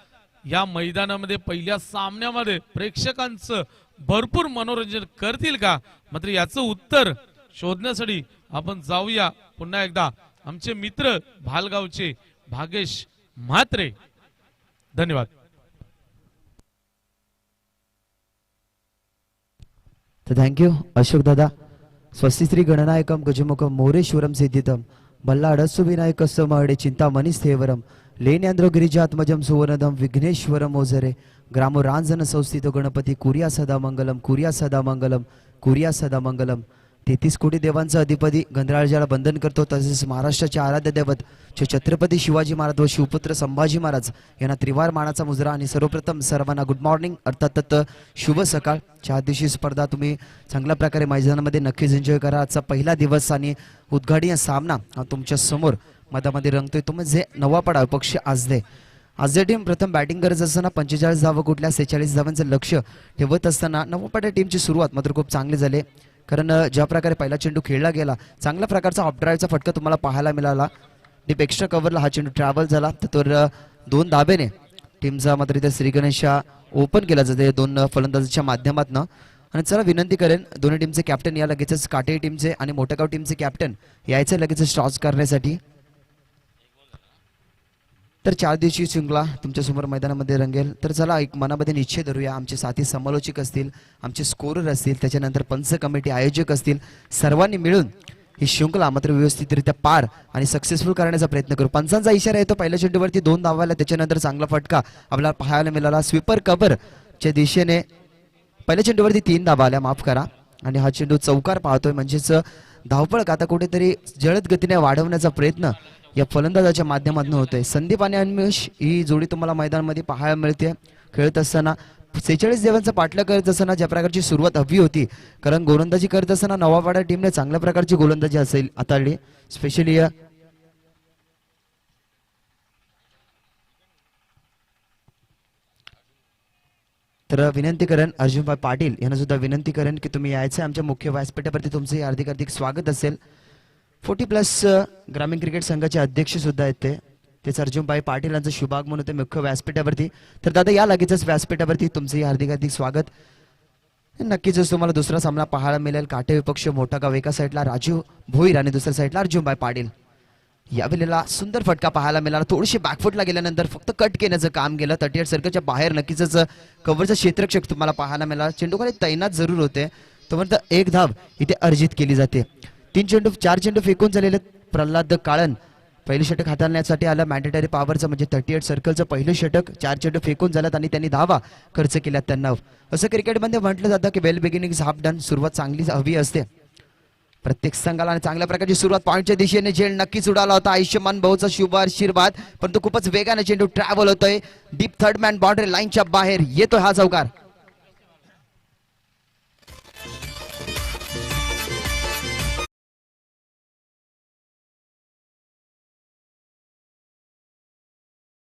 या मैदानामध्ये पहिल्या सामन्यामध्ये प्रेक्षकांचं भरपूर मनोरंजन करतील का. मात्र याचं उत्तर शोधण्यासाठी आपण जाऊया पुन्हा एकदा आमचे मित्र भालगावचे भागेश म्हात्रे. धन्यवाद. तर थँक्यू अशोक दादा. स्वस्तिश्री गणनायकम गजमुखम मोरेश्वरम सिद्धितम बल्लाडस्सु विनायकस्स महडे चिंतामणि स्थेवरम लेन्यांद्रो गिरिजात्मजम सुवर्णदम विघ्नेश्वरम ओझरे ग्रामो रांजन संस्थितो गणपती कुर्या सदा मंगलम कुर्या सदा मंगलम कुर्या सदा मंगलम. 33 कोटी देवांचा अधिपती गंधराळजाला बंधन करतो. तसेच महाराष्ट्राचे आराध्य दैवत छत्रपती शिवाजी महाराज व शिवपुत्र संभाजी महाराज यांना त्रिवार मानाचा मुजरा. आणि सर्वप्रथम सर्वांना गुड मॉर्निंग अर्थात शुभ सकाळ. 4 दिवशी स्पर्धा तुम्ही चांगल्या प्रकारे मैदानामध्ये नक्कीच एन्जॉय करा. आजचा पहिला दिवस आणि उद्घाटनीय सामना हा तुमच्या समोर मधामध्ये रंगतोय तो म्हणजे नवापाडा पक्ष आजदे. आजदे टीम प्रथम बॅटिंग करत असताना 45 धावा कुठल्या 46 धावांचं लक्ष ठेवत असताना नवापाडा टीमची सुरुवात मात्र खूप चांगली झाली. कारण ज्या प्रकारे पहिला चेंडू खेळला गेला चांगल्या प्रकारचा ऑफ ड्राईव्हचा फटका तुम्हाला पाहायला मिळाला. डीप एक्स्ट्रा कव्हरला हा चेंडू ट्रॅव्हल झाला तर 2 धाबेने टीमचा मात्र इथे श्री गणेशा ओपन केला जाते 2 फलंदाजांच्या माध्यमातून. आणि चला विनंती करेन दोन्ही टीमचे कॅप्टन या लगेचच काटे टीमचे आणि मोठेगाव टीमचे कॅप्टन यायचे लगेच टॉस करण्यासाठी. तर 4 दिवशी शृंखला तुमच्या समोर मैदानामध्ये रंगेल. तर चला एक मनामध्ये निश्चय धरूया. आमचे साथी समालोचक असतील आमचे स्कोरर असतील त्याच्यानंतर पंच कमिटी आयोजक असतील सर्वांनी मिळून ही शृंखला मात्र व्यवस्थितरित्या पार आणि सक्सेसफुल करण्याचा प्रयत्न करू. पंचांचा इशारा येतो पहिल्या चेंडूवरती 2 धावाला त्याच्यानंतर चांगला फटका आपल्याला पाहायला मिळाला. स्वीपर कव्हरच्या दिशेने पहिल्या चेंडूवरती 3 धावा आल्या माफ करा आणि हा चेंडू चौकार पाहतोय म्हणजेच धावपळ आता कुठेतरी जलद गतीने वाढवण्याचा प्रयत्न या फलंदाजाच्या माध्यमातून होतोय. संदीप आणि अन्वेष ही जोडी तुम्हाला मैदानामध्ये पाहायला मिळते खेळत असताना. 46 धावांचा पाठलाग करत असताना ज्या प्रकारची सुरुवात हवी होती कारण गोलंदाजी करत असताना नवापाडा टीमने चांगल्या प्रकारची गोलंदाजी असेल हाताळली. स्पेशली तर विनंती करेन अर्जुनभाई पाटील यांना सुद्धा विनंती करेन की तुम्ही यायचं आमच्या मुख्य व्यासपीठावरती तुमचे हार्दिक हार्दिक स्वागत असेल. 40+ ग्रामीण क्रिकेट संघाचे अध्यक्ष सुद्धा आहेत तेच अर्जुनभाई पाटील यांचं शुभागमन होते मुख्य व्यासपीठावरती. तर दादा या लगेचच व्यासपीठावरती तुमचे हार्दिक हार्दिक स्वागत. नक्कीच तुम्हाला दुसरा सामना पाहायला मिळेल. काटे विपक्ष मोठा गाव एका साईडला राजू भोईर आणि दुसऱ्या साईडला अर्जुनभाई पाटील. यावेळेला सुंदर फटका पाहायला मिळाला. थोडीशी बॅकफुटला गेल्यानंतर फक्त कट केण्याचं काम केलं. 38 सर्कलच्या बाहेर नक्कीच कव्हरचं क्षेत्ररक्षक तुम्हाला पाहायला मिळाला. चेंडूखाली तैनात जरूर होते तोपर्यंत 1 धाव इथे अर्जित केली जाते. 4 चेंडू फेकून झालेले. प्रल्हाद काळन पहिलं षटक हाताळण्यासाठी आलं. मॅन्डेटरी पॉवरचं म्हणजे 38 सर्कलचं पहिलं षटक. 4 चेंडू फेकून झाल्यात आणि त्यांनी धावा खर्च केल्यात त्यांना. असं क्रिकेटमध्ये म्हटलं जातं की वेल बिगिनिंग इज हाफ डन. सुरुवात चांगली हवी असते प्रत्येक संघाला आणि चांगल्या प्रकारची सुरुवात पॉईंटच्या दिशेने झेल नक्कीच उडाला होता. आयुष्यमान भाऊचा शुभ आशीर्वाद परंतु खूपच वेगाने चेंडू ट्रॅव्हल होतोय. डीप थर्ड मॅन बाउंड्री लाईनच्या बाहेर येतोय हा चौकार.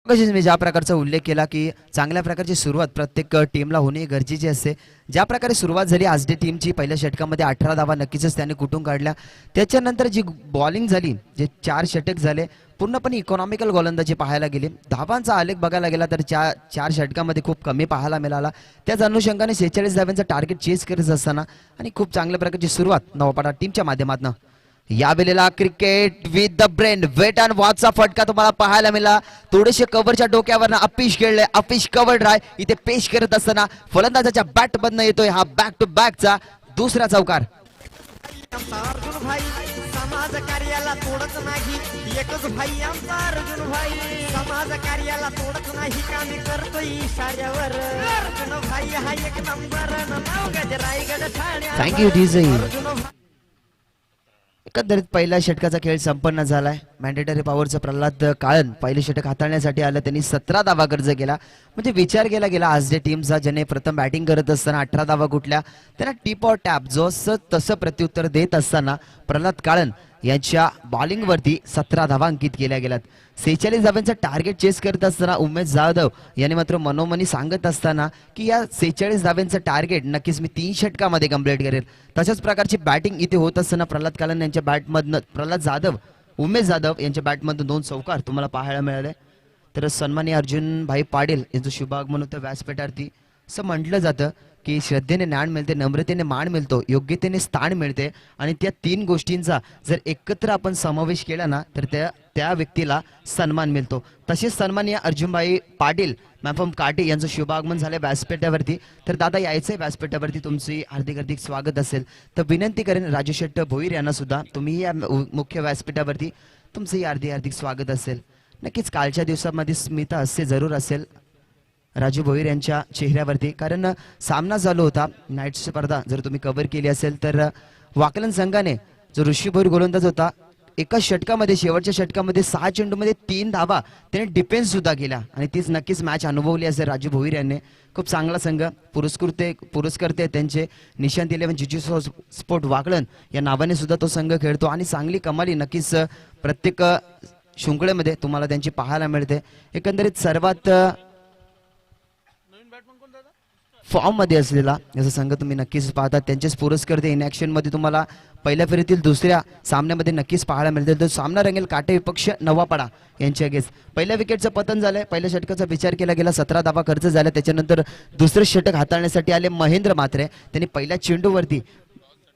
मी ज्या प्रकारचा उल्लेख केला की चांगल्या प्रकारची सुरुवात प्रत्येक टीमला होणे गरजेचे असते. ज्या प्रकारे सुरुवात झाली आजडे टीमची पहिल्या षटकामध्ये 18 धावा नक्कीच त्यांनी कुठून काढल्या. त्याच्यानंतर जी बॉलिंग झाली जे 4 षटक झाले पूर्णपणे इकॉनॉमिकल गोलंदाजी पाहायला गेली. धावांचा आलेख बघायला गेला तर 4 षटकामध्ये खूप कमी पाहायला मिळाला. त्याच अनुषंगाने 46 धाव्यांचा टार्गेट चेस करत असताना आणि खूप चांगल्या प्रकारची सुरुवात नवापाडा टीमच्या माध्यमातून. यावेळेला cricket with the brain wait and वॉचचा फटका तुम्हाला पाहायला मिळाला. थोडेसे कव्हरच्या डोक्यावर अपिश खेळले. अपिश कव्हर ड्राय इथे पेश करत असताना फलंदाजाच्या बॅट मधनं येतोय हा बॅक टू बॅकचा दुसरा चौकार. अर्जुन भाई समाज कार्याला तोडत नाही. एकच भाई आमचा अर्जुन भाई समाज कार्याला तोडत नाही. कामी करतोय इशाऱ्यावर. अर्जुन भाई हा एक नंबर नाव गज रायगड ठाणे. Thank you DJ. एकंदरीत पहिल्या षटकाचा खेळ संपन्न झालाय. मॅन्डेटरी पॉवरचा प्रल्हाद काळन पहिले षटक हाताळण्यासाठी आलं. त्यांनी 17 धावा खर्च केला. म्हणजे विचार केला गेला आज डे टीमचा, ज्याने प्रथम बॅटिंग करत असताना 18 धावा कुठल्या, त्यांना टिप और टॅप जसं तसं प्रत्युत्तर देत असताना प्रल्हाद काळन यांच्या बॉलिंगवरती 17 धावा अंकित केल्या गेल्यात. 46 धावांचा टार्गेट चेस करत असताना उमेश जाधव यांनी मात्र मनोमनी सांगत असताना की या 46 धावांचं टार्गेट नक्कीच मी 3 षटकामध्ये कंप्लीट करेल. तशाच प्रकारची बॅटिंग इथे होत असताना प्रल्हाद कालन यांच्या बॅटमधनं उमेश जाधव यांच्या बॅटमधून 2 चौकार तुम्हाला पाहायला मिळाले. तर सन्माननीय अर्जुन भाई पाटील यांचं शुभागमन होतं व्यासपीठावरती. असं म्हटलं जातं की श्रद्धेने ज्ञान मिळते, नम्रतेने मान मिळतो, योग्यतेने स्थान मिळते आणि त्या 3 गोष्टींचा जर एकत्र आपण समावेश केला ना तर त्या व्यक्तीला सन्मान मिळतो. तसेच सन्माननीय अर्जुनभाई पाटील मॅफम काटे यांचं शुभागमन झालं व्यासपीठावरती. तर दादा यायचंय व्यासपीठावरती, तुमची हार्दिक हार्दिक स्वागत असेल. तर विनंती करेन राजू शेट्टी भोईर यांना सुद्धा तुम्ही या मुख्य व्यासपीठावरती तुमचंही हार्दिक हार्दिक स्वागत असेल. नक्कीच कालच्या दिवसामध्ये स्मिता हास्य जरूर असेल राजू भोईर यांच्या चेहऱ्यावरती, कारण सामना चालू होता नाईट स्पर्धा जर तुम्ही कव्हर केली असेल तर वाकलन संघाने जो ऋषी भोईर गोलंदाज होता एका षटकामध्ये शेवटच्या षटकामध्ये 6 चेंडूमध्ये 3 धावा त्याने डिफेन्स सुद्धा केला आणि तीच नक्कीच मॅच अनुभवली असेल राजू भोईर यांनी. खूप चांगला संघ पुरस्कर्ते त्यांचे निशांत 11 जिजू स्पोर्ट वाकलन या नावाने सुद्धा तो संघ खेळतो आणि चांगली कमाली नक्कीच प्रत्येक शृंखलेमध्ये तुम्हाला त्यांची पाहायला मिळते. एकंदरीत सर्वात फॉर्म मध्ये असलेला याचा संघ तुम्ही नक्कीच पाहतात. त्यांचेच पुरस्कर्ते इन ऍक्शन मध्ये तुम्हाला पहिल्या फेरीतील दुसऱ्या सामन्यामध्ये नक्कीच पाहायला मिळतील. तर सामना रंगेल काटे विपक्ष नवापाडा यांच्या अगेन्स्ट. पहिल्या विकेटचं पतन झालंय. पहिल्या षटकाचा विचार केला गेला, 17 धावा खर्च झाला. त्याच्यानंतर दुसरं षटक हाताळण्यासाठी आले महेंद्र म्हात्रे. त्यांनी पहिल्या चेंडूवरती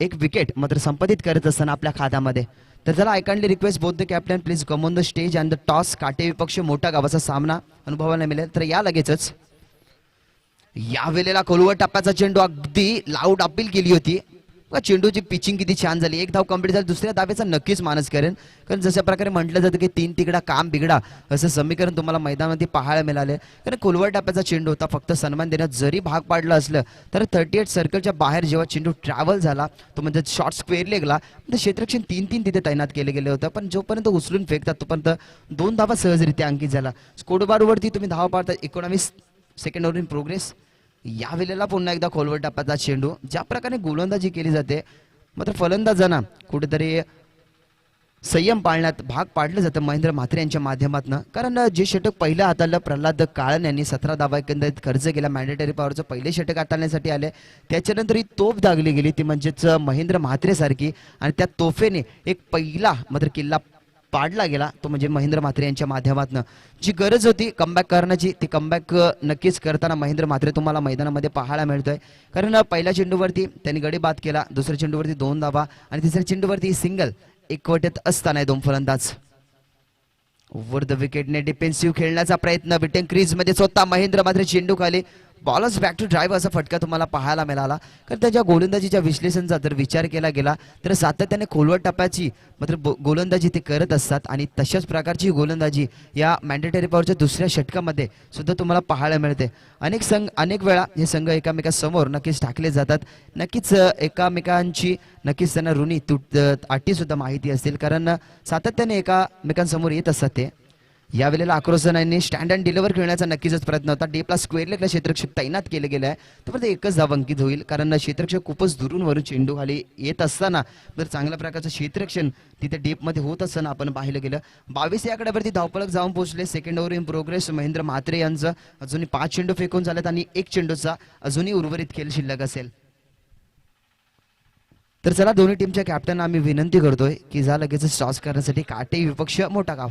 1 विकेट मात्र संपादित करत असताना आपल्या खात्यामध्ये. तर चला I kindly request both the captain please come on the stage and the toss. काटे विपक्ष मोठा गावाचा सामना अनुभवायला मिळेल. तर या लगेचच या वेळेला खोलवर टप्प्याचा चेंडू अगदी लाऊड अपील केली होती. चेंडूची पिचिंग किती छान झाली. 1 धाव कंप्लीट झाली. दुसऱ्या धावेचा नक्कीच मानस करेन, कारण जशा प्रकारे म्हटलं जातं की 3 तिकडा काम बिघडा असं समीकरण तुम्हाला मैदानामध्ये पाहायला मिळाले. कारण खोलवर टप्प्याचा चेंडू होता. फक्त सन्मान देण्यात जरी भाग पाडलं असलं तर 38 सर्कलच्या बाहेर जेव्हा चेंडू ट्रॅव्हल झाला तो म्हणजे शॉर्ट स्क्वेअर लेगला म्हणजे क्षेत्ररक्षण 3-3 तिथे तैनात केले गेले होते. पण जोपर्यंत उचलून फेकतात तोपर्यंत 2 धावा सहजरित्या अंकित झाला. स्कोरबोर्डवरती तुम्ही धावा पाडता 19 सेकंडवर इन प्रोग्रेस. या वेळेला पुन्हा एकदा खोलवर टप्प्याचा चेंडू. ज्या प्रकारे गोलंदाजी केली जाते मात्र फलंदाजांना कुठेतरी संयम पाळण्यात भाग पाडलं जातं महेंद्र म्हात्रे यांच्या माध्यमातून. कारण जे षटक पहिलं हाताळलं प्रल्हाद काळन यांनी 17 धावा एकंदरीत खर्च केला. मॅन्डेटरी पॉवरचं पहिले षटक हाताळण्यासाठी आले. त्याच्यानंतर ही तोफ दागली गेली ती म्हणजेच महेंद्र म्हात्रे सारखी आणि त्या तोफेने एक पहिला मात्र किल्ला पाडला गेला तो म्हणजे महेंद्र म्हात्रे यांच्या माध्यमातून. जी गरज होती कमबॅक करण्याची ती कमबॅक नक्कीच करताना महेंद्र म्हात्रे तुम्हाला मैदानामध्ये पाहायला मिळतोय. कारण पहिल्या चेंडूवरती त्यांनी गडी बाद केला, दुसऱ्या चेंडूवरती 2 धावा आणि तिसऱ्या चेंडूवरती सिंगल. एकवटत असताना 2 फलंदाज ओव्हर द विकेटने डिफेन्सिव्ह खेळण्याचा प्रयत्न. विटेन क्रीज मध्ये स्वतः महेंद्र म्हात्रे चेंडू खाली. बॉलर्स बॅक टू ड्राईव्ह असा फटका तुम्हाला पाहायला मिळाला. कारण त्याच्या गोलंदाजीच्या विश्लेषणाचा जर विचार केला गेला तर सातत्याने खोलवर टप्प्याची मात्र गोलंदाजी ते करत असतात आणि तशाच प्रकारची गोलंदाजी या मॅन्डेटरी पॉवरच्या दुसऱ्या षटकामध्ये सुद्धा तुम्हाला पाहायला मिळते. अनेक वेळा हे संघ एकामेकांसमोर नक्कीच टाकले जातात. नक्कीच एकामेकांची नक्कीच त्यांना ऋणी अटी सुद्धा माहिती असतील, कारण सातत्याने एकामेकांसमोर येत असतात ते. या वेळेला आक्रोशनाने स्टँड अँड डिलिव्हर खेळण्याचा नक्कीच प्रयत्न होता. डीपला स्क्वेअर लेगला क्षेत्ररक्षक तैनात केलं गेलं आहे. तर 1च धाव अंकित होईल, कारण क्षेत्ररक्षक खूपच दुरून वरून चेंडू खाली येत असताना तर चांगल्या प्रकारचं क्षेत्ररक्षण तिथे डीपमध्ये होत असताना आपण पाहिलं गेलं. 22 या आकड्यावरती धावफलक जाऊन पोहोचले. Second over in progress. Mahendra Mhatre यांचं अजूनही 5 चेंडू फेकून झालेत आणि 1 चेंडूचा अजूनही उर्वरित खेळ शिल्लक असेल. तर चला दोन्ही टीमच्या कॅप्टन आम्ही विनंती करतोय की जा लगेच टॉस करण्यासाठी काटे विपक्ष मोठा गाव.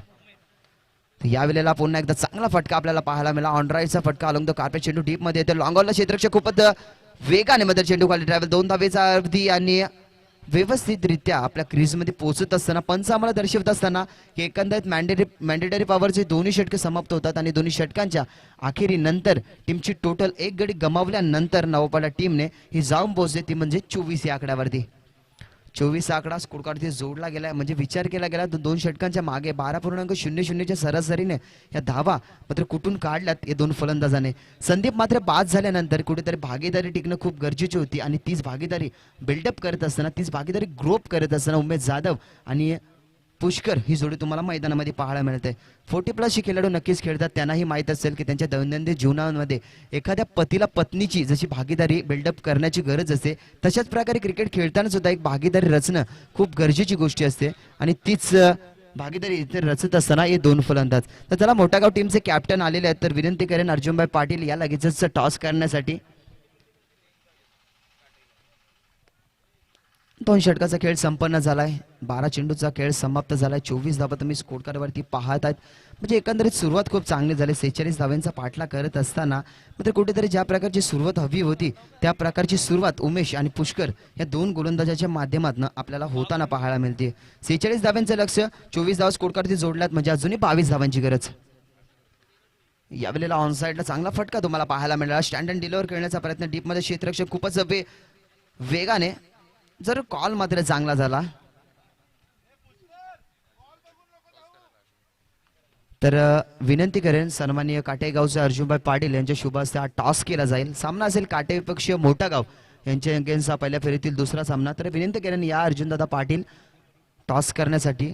या वेळेला पुन्हा एकदा चांगला फटका आपल्याला पाहायला मिळाला. ऑन राईटचा फटका अलॉंग द कार्पेट. चेंडू डीप मध्ये येतो. लॉंग ऑनला क्षेत्ररक्षक खूपच वेगाने मध्ये चेंडू खाली ट्रॅव्हल. 2 धावेचा अवधी आणि व्यवस्थितरित्या आपल्या क्रीजमध्ये पोहोचत असताना पंच आम्हाला दर्शवत असताना की एकंदरीत मॅन्डेटरी पॉवरचे दोन्ही षटके समाप्त होतात आणि दोन्ही षटकांच्या अखेरीनंतर टीमची टोटल 1 गडी गमावल्यानंतर नवापाडा टीमने ही जाऊन पोहोचते ती म्हणजे 24 या आकड्यावरती. 24 आकडा स्कोर कार्ड जोडला गेलाय. म्हणजे विचार केला गेला दोन षटकांच्या मागे 12.00च्या सरासरीने या धावा मात्र कुठून काढल्यात हे दोन फलंदाजाने. संदीप मात्र बाद झाल्यानंतर कुठेतरी भागीदारी टिकणं खूप गरजेची होती आणि तीच भागीदारी बिल्डअप करत असताना, तीच भागीदारी ग्रोप करत असताना उमेश जाधव आणि पुष्कर ही जोडी तुम्हाला मैदानामध्ये पाहायला मिळते. 40+ खेळाडू नक्कीच खेळतात. त्यांनाही माहीत असेल की त्यांच्या दैनंदिन जीवनामध्ये एखाद्या पतीला पत्नीची जशी भागीदारी बिल्डअप करण्याची गरज असते, तशाच प्रकारे क्रिकेट खेळताना सुद्धा एक भागीदारी रचणं खूप गरजेची गोष्ट असते आणि तीच भागीदारी इथे रचत असताना हे दोन फलंदाज. तर त्याला मोठागाव टीमचे कॅप्टन आलेले आहेत. तर विनंती करेन अर्जुनभाई पाटील या लगेचच टॉस करण्यासाठी. 2 षटकाचा खेळ संपन्न झालाय. 12 चेंडूचा खेळ समाप्त झालाय. 24 धावा तुम्ही स्कोर कार्डवरती पाहत आहेत. म्हणजे एकंदरीत सुरुवात खूप चांगली झाली. 46 धाव्यांचा पाठला करत असताना मात्र कुठेतरी ज्या प्रकारची सुरुवात हवी होती त्या प्रकारची सुरुवात उमेश आणि पुष्कर या दोन गोलंदाजाच्या माध्यमातून आपल्याला होताना पाहायला मिळते. 46 धाव्यांचं लक्ष, 24 धावा स्कोर कार्डवरती जोडल्यात म्हणजे अजूनही 22 धावांची गरज. यावेळेला ऑन साइडला चांगला फटका तुम्हाला पाहायला मिळाला. स्टँड अँड डिलिव्हर करण्याचा प्रयत्न डीपमध्ये क्षेत्ररक्षक खूपच वेगाने, जर कॉल मात्र चांगला झाला तर विनंती करेन सन्माननीय काटेगावचे अर्जुनभाई पाटील यांच्या शुभ हस्ते हा टॉस केला जाईल. सामना असेल काटे विपक्ष मोठागाव यांच्या अगेन्स्ट हा पहिल्या फेरीतील दुसरा सामना. तर विनंती करेन या अर्जुनदादा पाटील टॉस करण्यासाठी.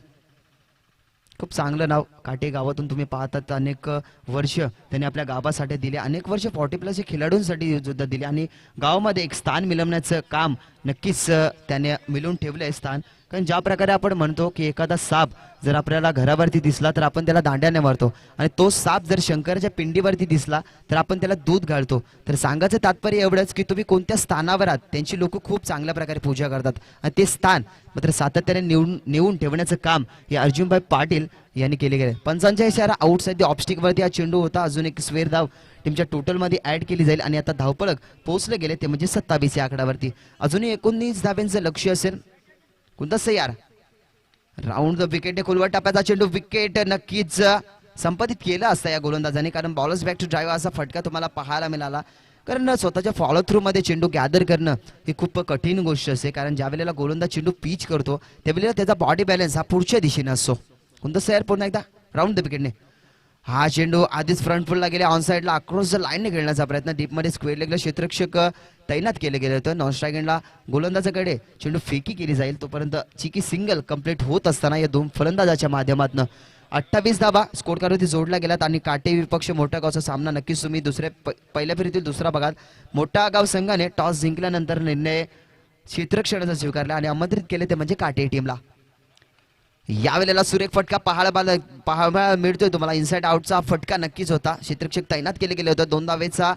खूप चांगलं नाव काटे गावातून तुम्ही पाहतात. अनेक वर्ष त्यांनी आपल्या गावासाठी दिले, अनेक वर्ष 40+ खेळाडूंसाठी सुद्धा दिले आणि गावामध्ये एक स्थान मिळवण्याचं काम नक्कीच त्याने मिळवून ठेवलंय स्थान. कारण ज्या प्रकारे आपण म्हणतो की एखादा साप जर आपल्याला घरावरती दिसला तर आपण त्याला दांड्याने मारतो आणि तो साप जर शंकराच्या पिंडीवरती दिसला तर आपण त्याला दूध घालतो. तर सांगायचं तात्पर्य एवढंच की तुम्ही कोणत्या स्थानावर आहात त्यांची लोक खूप चांगल्या प्रकारे पूजा करतात आणि ते स्थान मात्र सातत्याने नेऊन ठेवण्याचं काम हे अर्जुनभाई पाटील यांनी केले गेले. पंचांचा इशारा आउटसाइड द ऑब्स्टिक वरती हा चेंडू होता. अजून एक स्वेर धाव टीमच्या टोटलमध्ये ऍड केली जाईल आणि आता धावपळक पोहोचले गेले ते म्हणजे 27 या आकड्यावरती. अजूनही 19 धाव्यांचं लक्ष असेल. कोणतं यार राऊंड द विकेट, खोलवर टप्प्याचा चेंडू, विकेट नक्कीच संपादित केला असता या गोलंदाजाने, कारण बॉलर्स बॅक टू ड्राईव्ह असा फटका तुम्हाला पाहायला मिळाला. कारण स्वतःच्या फॉलो थ्रू मध्ये चेंडू गॅदर करणं ही खूप कठीण गोष्ट असते. कारण ज्या वेळेला गोलंदाज चेंडू पिच करतो त्यावेळेला त्याचा बॉडी बॅलन्स हा पुढच्या दिशेने असतो. कोणतं यार पुन्हा एकदा राऊंड द विकेटने हा चेंडू आधीच फ्रंट फुलला गेले. ऑन साइडला अक्रॉस द लाईनने खेळण्याचा प्रयत्न, डीपमध्ये स्क्वेअर लेगला क्षेत्ररक्षक तैनात केले गेले होते. नॉन स्ट्राईक एंडला गोलंदाजाकडे चेंडू फेकी केली जाईल. तोपर्यंत चिकी सिंगल कंप्लीट होत असताना या दोन फलंदाजाच्या माध्यमातून 28 धावा स्कोर कार्डवरती जोडल्या गेल्यात आणि काटे विपक्ष मोठा गावचा सामना नक्कीच तुम्ही पहिल्या फेरीतील दुसरा भागात मोठा गाव संघाने टॉस जिंकल्यानंतर निर्णय क्षेत्ररक्षणाचा स्वीकारला आणि आमंत्रित केले ते म्हणजे काटे टीमला. यावेळेला सुरेख फटका पाहायला मिळतोय तुम्हाला. इनसाइड आउटचा फटका नक्कीच होता. क्षेत्ररक्षक तैनात केले गेले होते. 2 धावेचा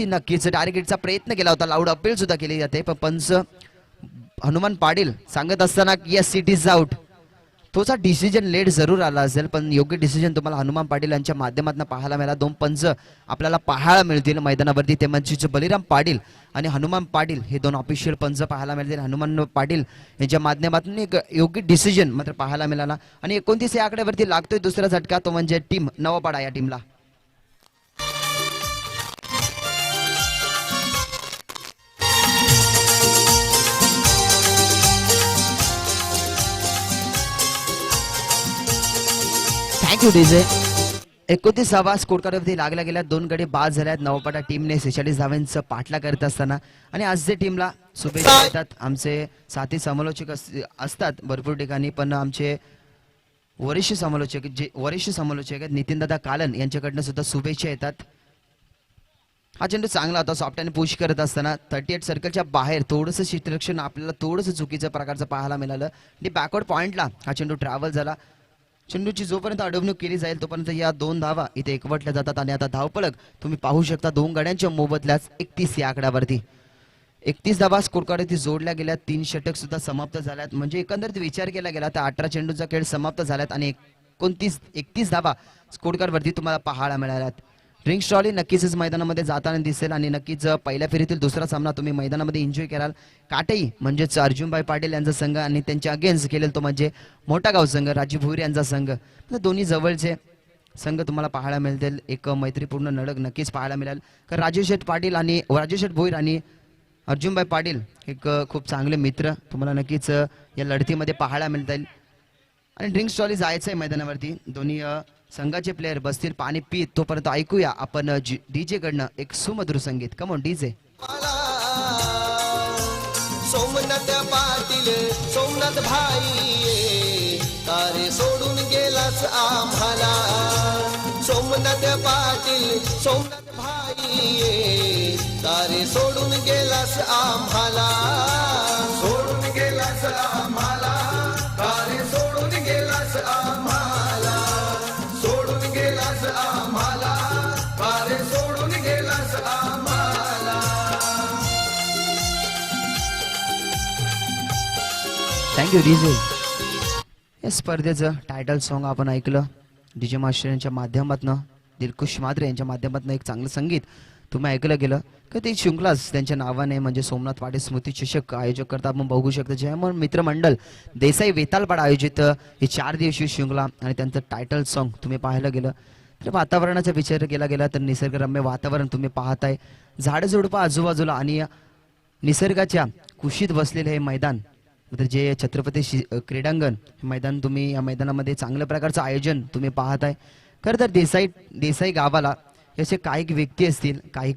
नक्कीच टार्गेटचा प्रयत्न केला होता. लाऊड अपील सुद्धा केली जाते पण पंच हनुमान पाटील सांगत असताना येस इट इज आउट. तोचा डिसिजन लेट जरूर आला असेल पण योग्य डिसिजन तुम्हाला हनुमान पाटील यांच्या माध्यमातून पाहायला मिळाला. 2 पंच आपल्याला पाहायला मिळतील मैदानावरती ते म्हणजे बलिराम पाटील आणि हनुमान पाटील हे 2 ऑफिशियल पंच पाहायला मिळतील. हनुमान पाटील यांच्या माध्यमातून एक योग्य डिसिजन मात्र पाहायला मिळाला आणि 29 या आकड्यावरती लागतोय दुसरा झटका, तो म्हणजे टीम नवापाडा या टीमला. Thank you DJ. 29 स्कोर कार्डवरती लागला गेल्या. 2 गडी बाद झाल्यात. नवापाडा टीमने 46 धाव्यांचं पाठला करत असताना आणि आज जे टीमला शुभेच्छा देतात आमचे साथी समालोचक असतात भरपूर ठिकाणी, पण आमचे वरिष्ठ समालोचक आहेत नितीनदादा कालन यांच्याकडनं सुद्धा शुभेच्छा येतात. हा चेंडू चांगला होता. सॉफ्ट पुश करत असताना 38 सर्कलच्या बाहेर थोडंसं क्षेत्ररक्षण आपल्याला थोडंसं चुकीचं प्रकारचं पाहायला मिळालं आणि बॅकवर्ड पॉइंटला हा चेंडू ट्रॅव्हल झाला. चेंडूची जोपर्यंत अडवणूक केली जाईल तोपर्यंत या 2 धावा इथे एकवटल्या जातात आणि आता धावपळक तुम्ही पाहू शकता 2 गड्यांच्या मोबदल्यास 31 या आकड्यावरती. 31 धावा स्कोर कार्डवरती जोडल्या गेल्या. 3 षटक सुद्धा समाप्त झाल्यात. म्हणजे एकंदरीत विचार केला गेला तर 18 चेंडूचा खेळ समाप्त झाल्यात आणि 31 धावा स्कोर कार्डवरती तुम्हाला पाहायला मिळाल्यात. ड्रिंक्स ट्रॉली नक्कीच मैदानामध्ये जाताना दिसेल आणि नक्कीच पहिल्या फेरीतील दुसरा सामना तुम्ही मैदानामध्ये एन्जॉय कराल. काटेई म्हणजेच अर्जुनभाई पाटील यांचा संघ आणि त्यांच्या अगेन्स्ट केलेला तो म्हणजे मोठा गाव संघ राजीव भोईर यांचा संघ. दोन्ही जवळचे संघ तुम्हाला पाहायला मिळतील. एक मैत्रीपूर्ण लढत नक्कीच पाहायला मिळेल. कारण राजेश शेठ भोईर आणि अर्जुनभाई पाटील एक खूप चांगले मित्र तुम्हाला नक्कीच या लढतीमध्ये पाहायला मिळतील. आणि ड्रिंक्स स्टॉली जायचं आहे मैदानावरती. दोन्ही संघाचे प्लेयर बसतील पाणी पीत. तोपर्यंत ऐकूया आपण डीजे कडनं एक सुमधुर संगीत. Come on DJ. सोमनाथ पाटील सोमनाथ भाई तारे सोडून गेलास आम्हाला. सोमनाथ पाटील सोमनाथ भाई तारे सोडून गेलास आम्हाला. सोडून गेलास आम्हाला तारे सोडून गेलास आम्हाला. सोडून गेलास आम्हाला तारे सोडून गेलास आम्हाला. Thank you DJ. या स्पर्धेचं टायटल सॉन्ग आपण ऐकलं डीजे मास्टर यांच्या माध्यमातून. दिलखुश मात्रे यांच्या माध्यमातून एक चांगलं संगीत तुम्ही ऐकलं गेलं का ती शृंखलाच त्यांच्या नावाने म्हणजे सोमनाथ पाटील स्मृती चषक आयोजक करता आपण बघू शकतो. जयमन मित्रमंडळ देसाई वेतालपाडा आयोजित ही 4 दिवसीय शृंखला आणि त्यांचं टायटल सॉन्ग तुम्ही पाहायला गेलं तर वातावरणाचा विचार केला गेला तर निसर्गरम्य वातावरण तुम्ही पाहताय. झाडं झुडपं आजूबाजूला आणि निसर्गाच्या कुशीत बसलेलं हे मैदान तर जे छत्रपती क्रीडांगण हे मैदान तुम्ही या मैदानामध्ये चांगल्या प्रकारचं आयोजन तुम्ही पाहताय. खरं तर देसाई गावाला असे काही व्यक्ती असतील काही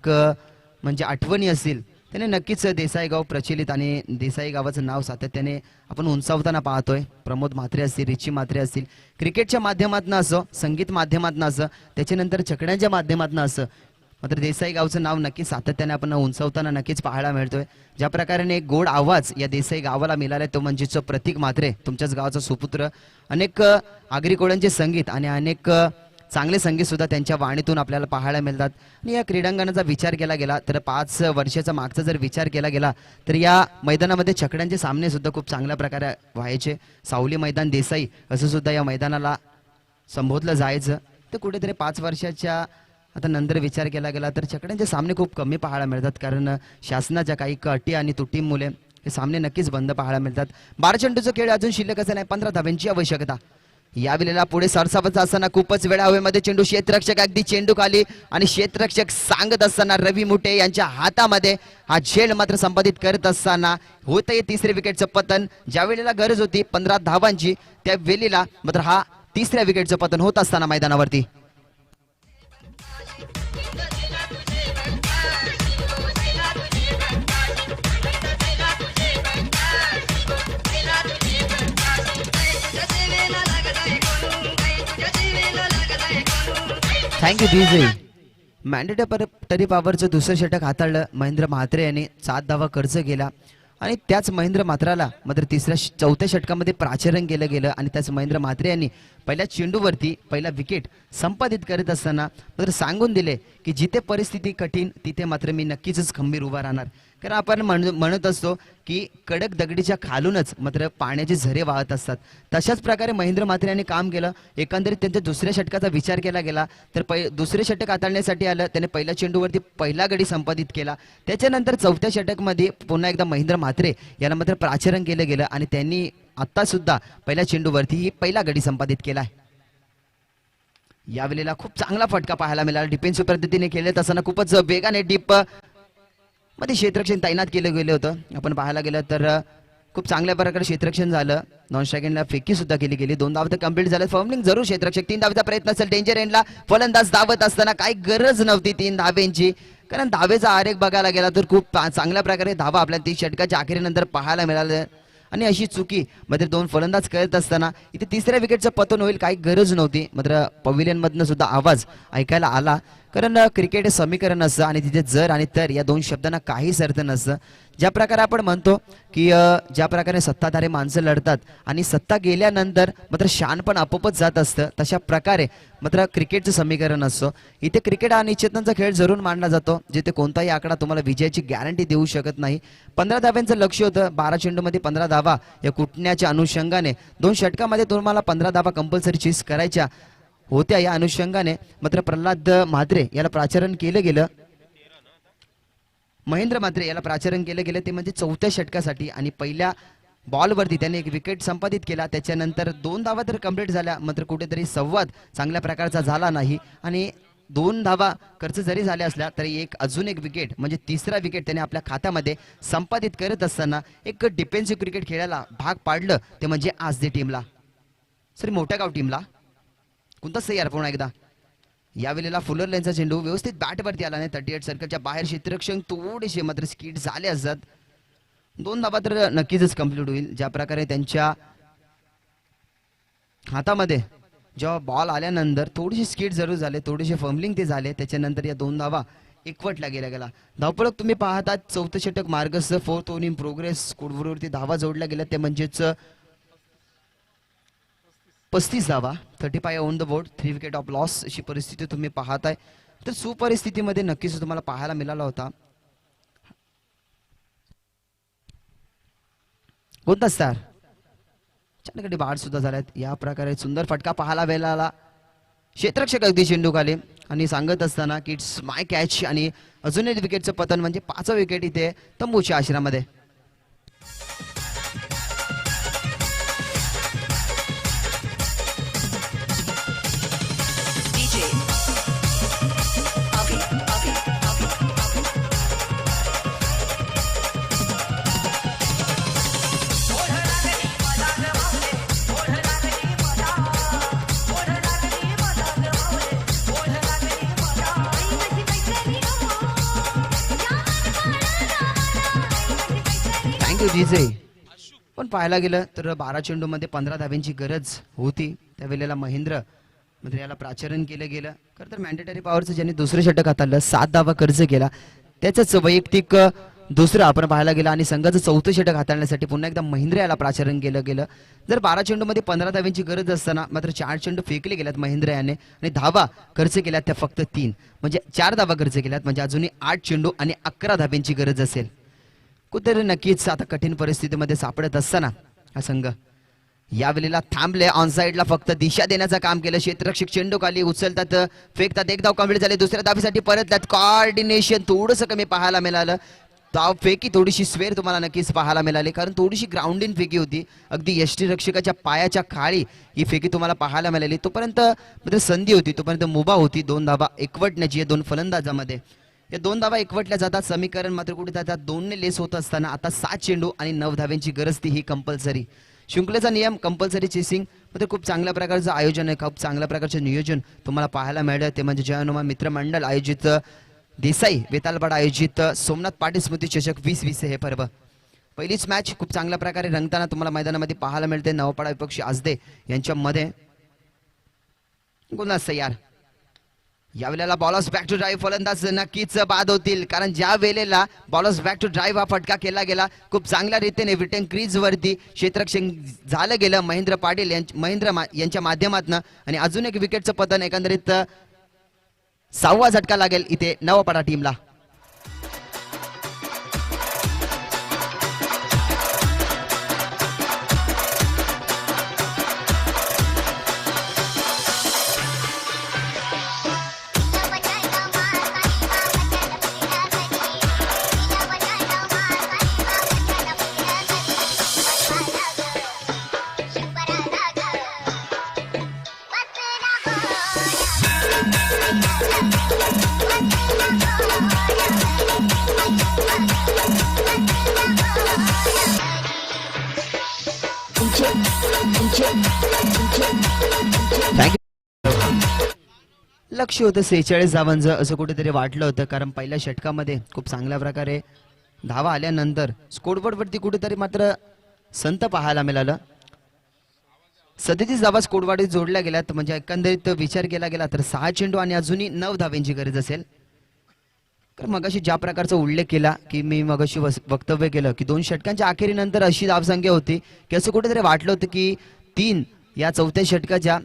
म्हणजे आठवणी असतील त्याने नक्कीच देसाई गाव प्रचलित आणि देसाई गावाचं नाव सातत्याने आपण उंचावताना पाहतोय. प्रमोद म्हात्रे असतील रिची म्हात्रे असतील क्रिकेटच्या माध्यमातून असं संगीत माध्यमातून असं त्याच्यानंतर छकड्यांच्या माध्यमातून असं मात्र देसाई गावचं नाव नक्कीच सातत्याने आपण उंचावताना नक्कीच पाहायला मिळतोय. ज्या प्रकारे एक गोड आवाज या देसाई गावाला मिळालाय तो म्हणजेच प्रतीक म्हात्रे तुमच्याच गावाचा सुपुत्र. अनेक आगरी कोळ्यांचे संगीत आणि अनेक चांगले संगीत सुद्धा त्यांच्या वाणीतून आपल्याला पाहायला मिळतात. आणि या क्रीडांगणाचा विचार केला गेला तर 5 वर्षाचा मागचा जर विचार केला गेला तर या मैदानामध्ये छकड्यांचे सामने सुद्धा खूप चांगल्या प्रकारे व्हायचे. सावली मैदान देसाई असं सुद्धा या मैदानाला संबोधलं जायचं. तर कुठेतरी 5 वर्षाच्या आता नंतर विचार केला गेला तर छकड्यांचे सामने खूप कमी पाहायला मिळतात कारण शासनाच्या काही अटी आणि तुटीमुळे हे सामने नक्कीच बंद पाहायला मिळतात. 12 चेंडूचा खेळ अजून शिल्लक असं नाही. 15 धाब्यांची आवश्यकता. या वेळेला पुढे सरसावत असताना खूपच वेळा हवेमध्ये चेंडू क्षेत्ररक्षक अगदी चेंडू खाली आणि क्षेत्ररक्षक सांगत असताना रवी मुठे यांच्या हातामध्ये हा झेल मात्र संपादित करत असताना होतंय 3रे विकेटचं पतन. ज्या वेळेला गरज होती 15 धावांची त्या वेळेला मात्र हा 3ऱ्या विकेटचं पतन होत असताना मैदानावरती. Thank you DJ. मॅन्डेटरी पॉवरचं दुसरं षटक हाताळलं महेंद्र म्हात्रे यांनी 7 धावा खर्च केला आणि त्याच महेंद्र म्हात्राला मात्र 4थ्या षटकामध्ये प्राचारण केलं गेलं आणि त्याच महेंद्र म्हात्रे यांनी पहिल्या चेंडूवरती पहिला विकेट संपादित करत असताना मात्र सांगून दिले की जिथे परिस्थिती कठीण तिथे मात्र मी नक्कीच खंबीर उभा राहणार. कारण आपण म्हणत असतो की कडक दगडीच्या खालूनच मात्र पाण्याचे झरे वाहत असतात. तशाच प्रकारे महेंद्र म्हात्रे यांनी काम केलं. एकंदरीत त्यांच्या दुसऱ्या षटकाचा विचार केला गेला तर दुसरे षटक हाताळण्यासाठी आलं. त्याने पहिल्या चेंडूवरती पहिला गडी संपादित केला. त्याच्यानंतर 4थ्या षटकमध्ये पुन्हा एकदा महेंद्र म्हात्रे यांना मात्र प्राचारण केलं गेलं आणि त्यांनी आता सुद्धा पहिल्या चेंडूवरती पहिला गडी संपादित केला आहे. यावेळेला खूप चांगला फटका पाहायला मिळाला. डिफेन्सिव्ह पद्धतीने खेळत असताना खूपच वेगाने डीप मध्ये क्षेत्ररक्षण तैनात केलं गेलं होतं. आपण पाहायला गेलं तर खूप चांगल्या प्रकारे क्षेत्ररक्षण झालं. नॉन स्ट्रायकिंगला फेकी सुद्धा केली गेली. 2 धावा तर कंप्लीट झालं. फॉर्मलिंग जरूर क्षेत्ररक्षक 3 धावेचा प्रयत्न असेल. डेंजर एंडला फलंदाज धावत असताना काही गरज नव्हती 3 धावेंची कारण धावेचा आरेख बघायला गेला तर खूप चांगल्या प्रकारे धावा आपल्या 30 षटकाच्या अखेरीनंतर पाहायला मिळालं. आणि अशी चुकी मात्र 2 फलंदाज करत असताना इथे 3ऱ्या विकेटचं पतन होईल काही गरज नव्हती. मात्र पवेलियन मधनं सुद्धा आवाज ऐकायला आला कारण क्रिकेट हे समीकरण असतं आणि तिथे जर आणि तर या 2 शब्दांना काहीच अर्थ नसतं. ज्या प्रकारे आपण म्हणतो की ज्या प्रकारे सत्ताधारी माणसं लढतात आणि सत्ता गेल्यानंतर मात्र शान पण आपोआपच जात असतं तशा प्रकारे मात्र क्रिकेटचं समीकरण असतं. इथे क्रिकेट हा निश्चितांचा खेळ जरूर मांडला जातो जिथे कोणताही आकडा तुम्हाला विजयाची गॅरंटी देऊ शकत नाही. 15 धाव्यांचं लक्ष होतं. 12 चेंडूमध्ये 15 धावा या कुटण्याच्या अनुषंगाने 2 षटकामध्ये तुम्हाला 15 धावा कंपल्सरी चेस करायच्या होत्या. या अनुषंगाने मात्र प्रल्हाद म्हात्रे याला प्राचारण केलं गेलं. महेंद्र म्हात्रे याला प्राचारण केलं गेलं ते म्हणजे 4थ्या षटकासाठी आणि पहिल्या बॉलवरती त्याने एक विकेट संपादित केला. त्याच्यानंतर 2 धावा तर कंप्लीट झाल्या मात्र कुठेतरी संवाद चांगल्या प्रकारचा झाला नाही आणि 2 धावा खर्च जरी झाल्या असल्या तरी अजून एक विकेट म्हणजे तिसरा विकेट त्याने आपल्या खात्यामध्ये संपादित करत असताना एक डिफेन्सिव्ह क्रिकेट खेळायला भाग पाडलं ते म्हणजे आज दे टीमला, सॉरी मोठ्या गाव टीमला. कोणता सही यार पुन्हा एकदा. यावेळेला फुलर लेनचा चेंडू व्यवस्थित बॅटवरती आला नाही. 38 सर्कलच्या बाहेर क्षेत्ररक्षक थोडेसे मात्र स्किट झाले असतात. 2 धावा तर नक्कीच कंप्लीट होईल. ज्या प्रकारे त्यांच्या हातामध्ये जेव्हा बॉल आल्यानंतर थोडीशी स्किट जरूर झाले, थोडेसे फंबलिंग ते झाले. त्याच्यानंतर या 2 धावा एकवटला गेला. धावपळक तुम्ही पाहतात. 4थं षटक मार्गस्थ, 4th ओव्हर इन प्रोग्रेस. स्कोरवरती धावा जोडल्या गेल्या ते म्हणजेच 35 धावा. 35 on the board, 3 wicket of loss अशी परिस्थिती तुम्ही पाहताय. तर सुपरिस्थितीमध्ये नक्कीच तुम्हाला पाहायला मिळाला होता. कोणता स्टार छानकडे बाद सुद्धा झाल्यात. या प्रकारे सुंदर फटका पाहायला मिळाला. क्षेत्ररक्षक अगदी चेंडू खाली आणि सांगत असताना की इट्स माय कॅच आणि अजून एक विकेटचं पतन म्हणजे 5वं विकेट इथे तंबूच्या आश्रमामध्ये. डीजे पण पाहायला गेलं तर 12 चेंडूमध्ये 15 धाब्यांची गरज होती. त्यावेळेला महेंद्र म्हणजे याला प्राचारण केलं गेलं. खरं तर मॅन्डेटरी पॉवरचं ज्यांनी दुसरं षटक हाताळलं 7 धावा खर्च केला त्याचंच वैयक्तिक दुसरं आपण पाहायला गेलं आणि संघाचं 4थं षटक हाताळण्यासाठी पुन्हा एकदा महेंद्र याला प्राचारण केलं गेलं. जर 12 चेंडूमध्ये 15 धाव्यांची गरज असताना मात्र 4 चेंडू फेकले गेल्यात महेंद्र याने आणि धावा खर्च केल्यात त्या फक्त 3 म्हणजे 4 धावा खर्च केल्यात म्हणजे अजूनही 8 चेंडू आणि 11 धाब्यांची गरज असेल. कुठेतरी नक्कीच आता कठीण परिस्थितीमध्ये सापडत असताना हा संघ यावेळेला थांबले. ऑन साइडला फक्त दिशा देण्याचं काम केलं. क्षेत्ररक्षक चेंडू खाली उचलतात, फेकतात. एक धाव कंप्लीट झाले. दुसऱ्या धावेसाठी परतल्यात. कोऑर्डिनेशन थोडंसं कमी पाहायला मिळालं. धाव फेकी थोडीशी स्वेर तुम्हाला नक्कीच पाहायला मिळाली कारण थोडीशी ग्राउंडिंग फेकी होती. अगदी यष्टीरक्षकाच्या पायाच्या खाली ही फेकी तुम्हाला पाहायला मिळाली. तोपर्यंत म्हणजे संधी होती, तोपर्यंत मुभा होती 2 धावा एकवटण्याची 2 फलंदाजामध्ये. या 2 धावा एकवटल्या जातात. समीकरण मात्र कुठे जातात 2 ने लेस होत असताना आता 7 चेंडू आणि 9 धाव्यांची गरज ती ही कंपल्सरी. शृंखलेचा नियम कंपल्सरी चेसिंग मध्ये खूप चांगल्या प्रकारचं आयोजन आहे, खूप चांगल्या प्रकारचं नियोजन तुम्हाला पाहायला मिळतं. ते म्हणजे जयनुमा मित्रमंडळ आयोजित देसाई वेतालपाडा आयोजित सोमनाथ पाटील स्मृती चषक 2020 हे पर्व. पहिलीच मॅच खूप चांगल्या प्रकारे रंगताना तुम्हाला मैदानामध्ये पाहायला मिळते. नवपाडा विपक्षी आजदे यांच्यामध्ये गुन्हा यार. यावेळेला बॉलर्स बॅक टू ड्राईव्ह फलंदाज नक्कीच बाद होतील कारण ज्या वेळेला बॉलर्स बॅक टू ड्राईव्ह हा फटका केला गेला खूप चांगल्या रीतीने विटेन क्रीज वरती क्षेत्ररक्षक झालं गेलं महेंद्र पाटील यांच्या माध्यमातून आणि अजून एक विकेटचं पतन. एकंदरीत 6वा झटका लागेल इथे नवपाडा टीमला. लक्ष होतं 46 धावांचं असं कुठेतरी वाटलं होतं कारण पहिल्या षटकामध्ये खूप चांगल्या प्रकारे धावा आल्यानंतर स्कोरबोर्डवरती कुठेतरी मात्र संत पाहायला मिळालं. 37 धावा स्कोरबोर्डवर जोडल्या गेल्यात म्हणजे एकंदरीत विचार केला गेला तर 6 चेंडू आणि अजूनही 9 धावांची गरज असेल. कारण मगाशी ज्या प्रकारचा उल्लेख केला की मी मगाशी वक्तव्य केलं की 2 षटकांच्या अखेरीनंतर अशी धावसंख्या होती की असं कुठेतरी वाटलं होतं की 3 या 4थ्या षटकाच्या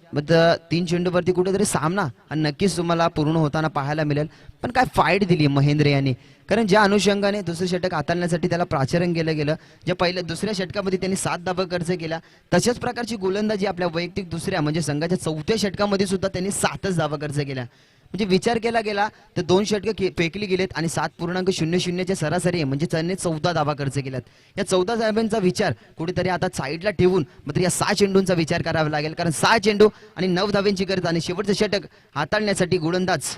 3 चेंडूवरती कुठेतरी सामना आणि नक्कीच तुम्हाला पूर्ण होताना पाहायला मिळेल. पण काय फाईट दिली महेंद्र यांनी कारण ज्या अनुषंगाने दुसरं षटक हाताळण्यासाठी त्याला प्राचारण केलं गेलं. ज्या पहिल्या दुसऱ्या षटकामध्ये त्यांनी 7 धावा खर्च केला तशाच प्रकारची गोलंदाजी आपल्या वैयक्तिक दुसऱ्या म्हणजे संघाच्या 4थ्या षटकामध्ये सुद्धा त्यांनी 7च धावा खर्च केल्या. म्हणजे विचार केला गेला तर 2 षटकं फेकली गेलेत आणि 7.00च्या सरासरी म्हणजे त्यांनी 14 धावा खर्च केल्यात. या 14 धाव्यांचा विचार कुठेतरी आता साईडला ठेवून मात्र या 6 चेंडूंचा विचार करावा लागेल कारण 6 चेंडू आणि 9 धाव्यांची गरज आणि शेवटचं षटक हाताळण्यासाठी गोलंदाज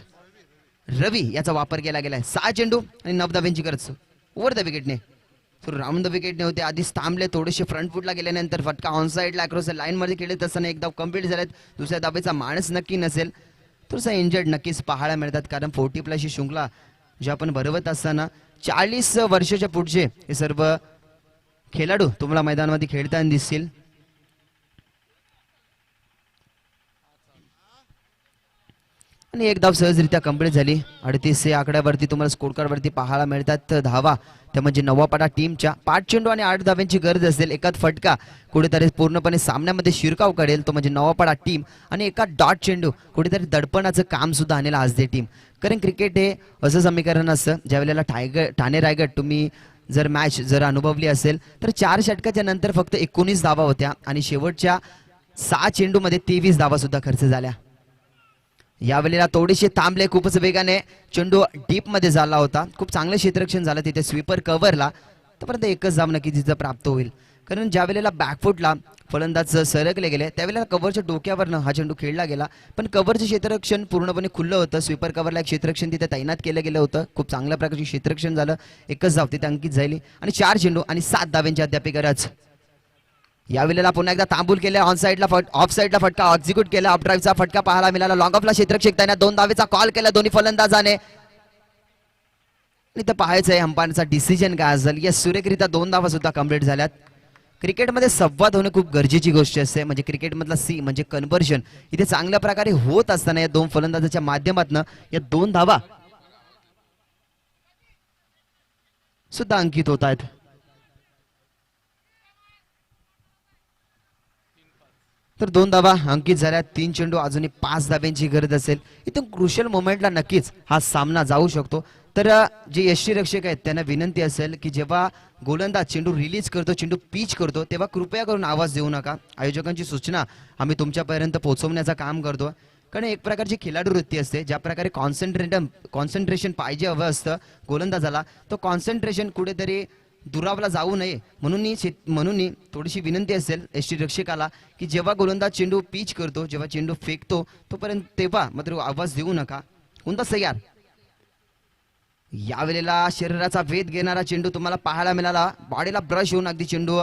रवी याचा वापर केला गेलाय. 6 चेंडू आणि 9 धाब्यांची गरज ओव्हर द विकेटने. राऊंड द विकेटने होते, आधीच थांबले, थोडेसे फ्रंट फुटला गेल्यानंतर फटका ऑन साईडला अक्रॉस लाईन मध्ये खेळत असताना एक धाव कंप्लीट झालेत. दुसऱ्या धाबेचा माणस नक्की नसेल, थोडासा इंजर्ड नक्कीच पाहायला मिळतात, कारण 40+ ही शृंखला जे आपण भरवत असताना 40 वर्षाच्या पुढचे हे सर्व खेळाडू तुम्हाला मैदानामध्ये खेळताना दिसतील. आणि एक धाव सहजरित्या कंप्लीट झाली. 38 या आकड्यावरती तुम्हाला स्कोर कार्ड वरती पाहायला मिळतात धावा, त्या म्हणजे नवापाडा टीमच्या. 5 चेंडू आणि 8 धाव्यांची गरज असेल. एकाच फटका कुठेतरी पूर्णपणे सामन्यामध्ये शिरकाव करेल, तो म्हणजे नवापाडा टीम. आणि एका डॉट चेंडू कुठेतरी दडपणाचं काम सुद्धा आणेल आज ते टीम. कारण क्रिकेट हे असं समीकरण असतं, ज्या वेळेला ठाणे रायगड तुम्ही जर मॅच जर अनुभवली असेल तर 4 षटकाच्या नंतर फक्त 19 धावा होत्या आणि शेवटच्या 6 चेंडूमध्ये 23 धावा सुद्धा खर्च झाल्या. यावेळेला थोडेसे थांबले, खूपच वेगाने चेंडू डीप मध्ये झाला होता. खूप चांगलं क्षेत्ररक्षण झालं तिथे स्वीपर कव्हरला, तोपर्यंत एकच धाव नक्की तिथं प्राप्त होईल. कारण ज्या वेळेला बॅकफुटला फलंदाज सरकले गेले त्यावेळेला कव्हरच्या डोक्यावरनं हा चेंडू खेळला गेला, पण कव्हरचं क्षेत्ररक्षण पूर्णपणे खुलं होतं. स्वीपर कव्हरला एक क्षेत्ररक्षण तिथे तैनात केलं गेलं होतं. खूप चांगल्या प्रकारचे क्षेत्ररक्षण झालं. एकच धाव तिथे अंकित झाली आणि 4 चेंडू आणि 7 धाव्यांची अद्याप गरज. यावेळेला पुन्हा एकदा तांबूल केले, ऑन साईडला ऑफ साईडला फटका एक्झिक्यूट केला. ऑफ ड्राईव्हचा फटका पाहायला मिळाला. लॉंग ऑफला क्षेत्ररक्षक त्याने 2 धावेचा कॉल केला दोन्ही फलंदाजाने. इथं पाहायचं आहे अंपायरचा डिसिजन काय असेल. या सुरेखरित्या 2 धावा सुद्धा कंप्लीट झाल्यात. क्रिकेटमध्ये संवाद होणं खूप गरजेची गोष्ट असते. म्हणजे क्रिकेटमधला सी म्हणजे कन्व्हर्जन इथे चांगल्या प्रकारे होत असताना या 2 फलंदाजाच्या माध्यमातून या 2 धावा सुद्धा अंकित होत आहेत. तर 2 धावा अंकित झाल्या. 3 चेंडू अजूनही 5 धाब्यांची गरज असेल. इथून क्रुशियल मोमेंटला नक्कीच हा सामना जाऊ शकतो. तर जे यष्टीरक्षक आहेत त्यांना विनंती असेल की जेव्हा गोलंदाज चेंडू रिलीज करतो, चेंडू पिच करतो, तेव्हा कृपया करून आवाज देऊ नका. आयोजकांची सूचना आम्ही तुमच्यापर्यंत पोहोचवण्याचं काम करतो. कारण एक प्रकारची खेळाडू वृत्ती असते, ज्या प्रकारे कॉन्सन्ट्रेशन पाहिजे हवं असतं गोलंदाजाला, तो कॉन्सन्ट्रेशन कुठेतरी दुरावला जाऊ नये म्हणून थोडीशी विनंती असेल यष्टीरक्षकाला की जेव्हा गोलंदाज चेंडू पिच करतो, जेव्हा चेंडू फेकतो तोपर्यंत तेव्हा मात्र आवाज देऊ नका. कोणता तयार. यावेळेला शरीराचा वेध घेणारा चेंडू तुम्हाला पाहायला मिळाला. बॉडीला ब्रश होऊन अगदी चेंडू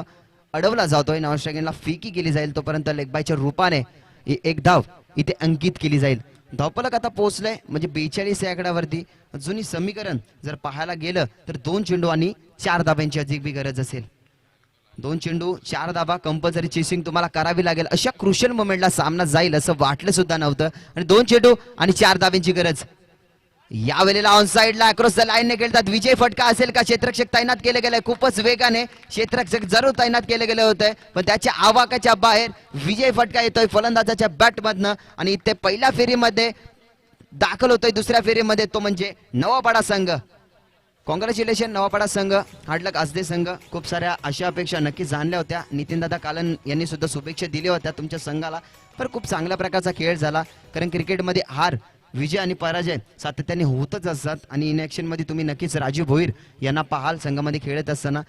अडवला जातोय. नॉनस्ट्रायकिंगला फेकी केली जाईल, तोपर्यंत लेग बायच्या रूपाने एक धाव इथे अंकित केली जाईल. धावफलक आता पोहोचलंय म्हणजे 42 या आकड्यावरती. जुनी समीकरण जर पाहायला गेलं तर 2 चेंडू आणि 4 धाब्यांची अधिक गरज असेल. 2 चेंडू 4 धाबा कंपल्सरी चेसिंग तुम्हाला करावी लागेल. अशा क्रुशियल मोमेंटला सामना जाईल असं वाटलं सुद्धा नव्हतं. आणि 2 चेंडू आणि 4 धाब्यांची गरज. यावेळेला ऑन साईडला अक्रॉस द लाईनने खेळतात. विजय फटका असेल का. क्षेत्ररक्षक तैनात केले गेले खूपच वेगाने. क्षेत्ररक्षक जरूर तैनात केले गेले होते, पण त्याच्या आवाकाच्या बाहेर विजय फटका येतोय फलंदाजाच्या बॅट मधनं आणि इथे पहिल्या फेरीमध्ये दाखल होतोय. दुसऱ्या फेरीमध्ये तो म्हणजे नवापाडा संघ. कॉंग्रॅच्युलेशन नवापाडा संघ, हार्डलक असदे संघ. खूप साऱ्या अशा अपेक्षा नक्की जाणल्या होत्या. नितीनदादा कालन यांनी सुद्धा शुभेच्छा दिल्या होत्या तुमच्या संघाला. पण खूप चांगल्या प्रकारचा खेळ झाला. कारण क्रिकेटमध्ये हार विजय आणि पराजय सातत्याने होतच असतात आणि इन ॲक्शन मध्ये तुम्ही नक्कीच राजीव भोईर यांना पाहाल संघामध्ये खेळत असताना.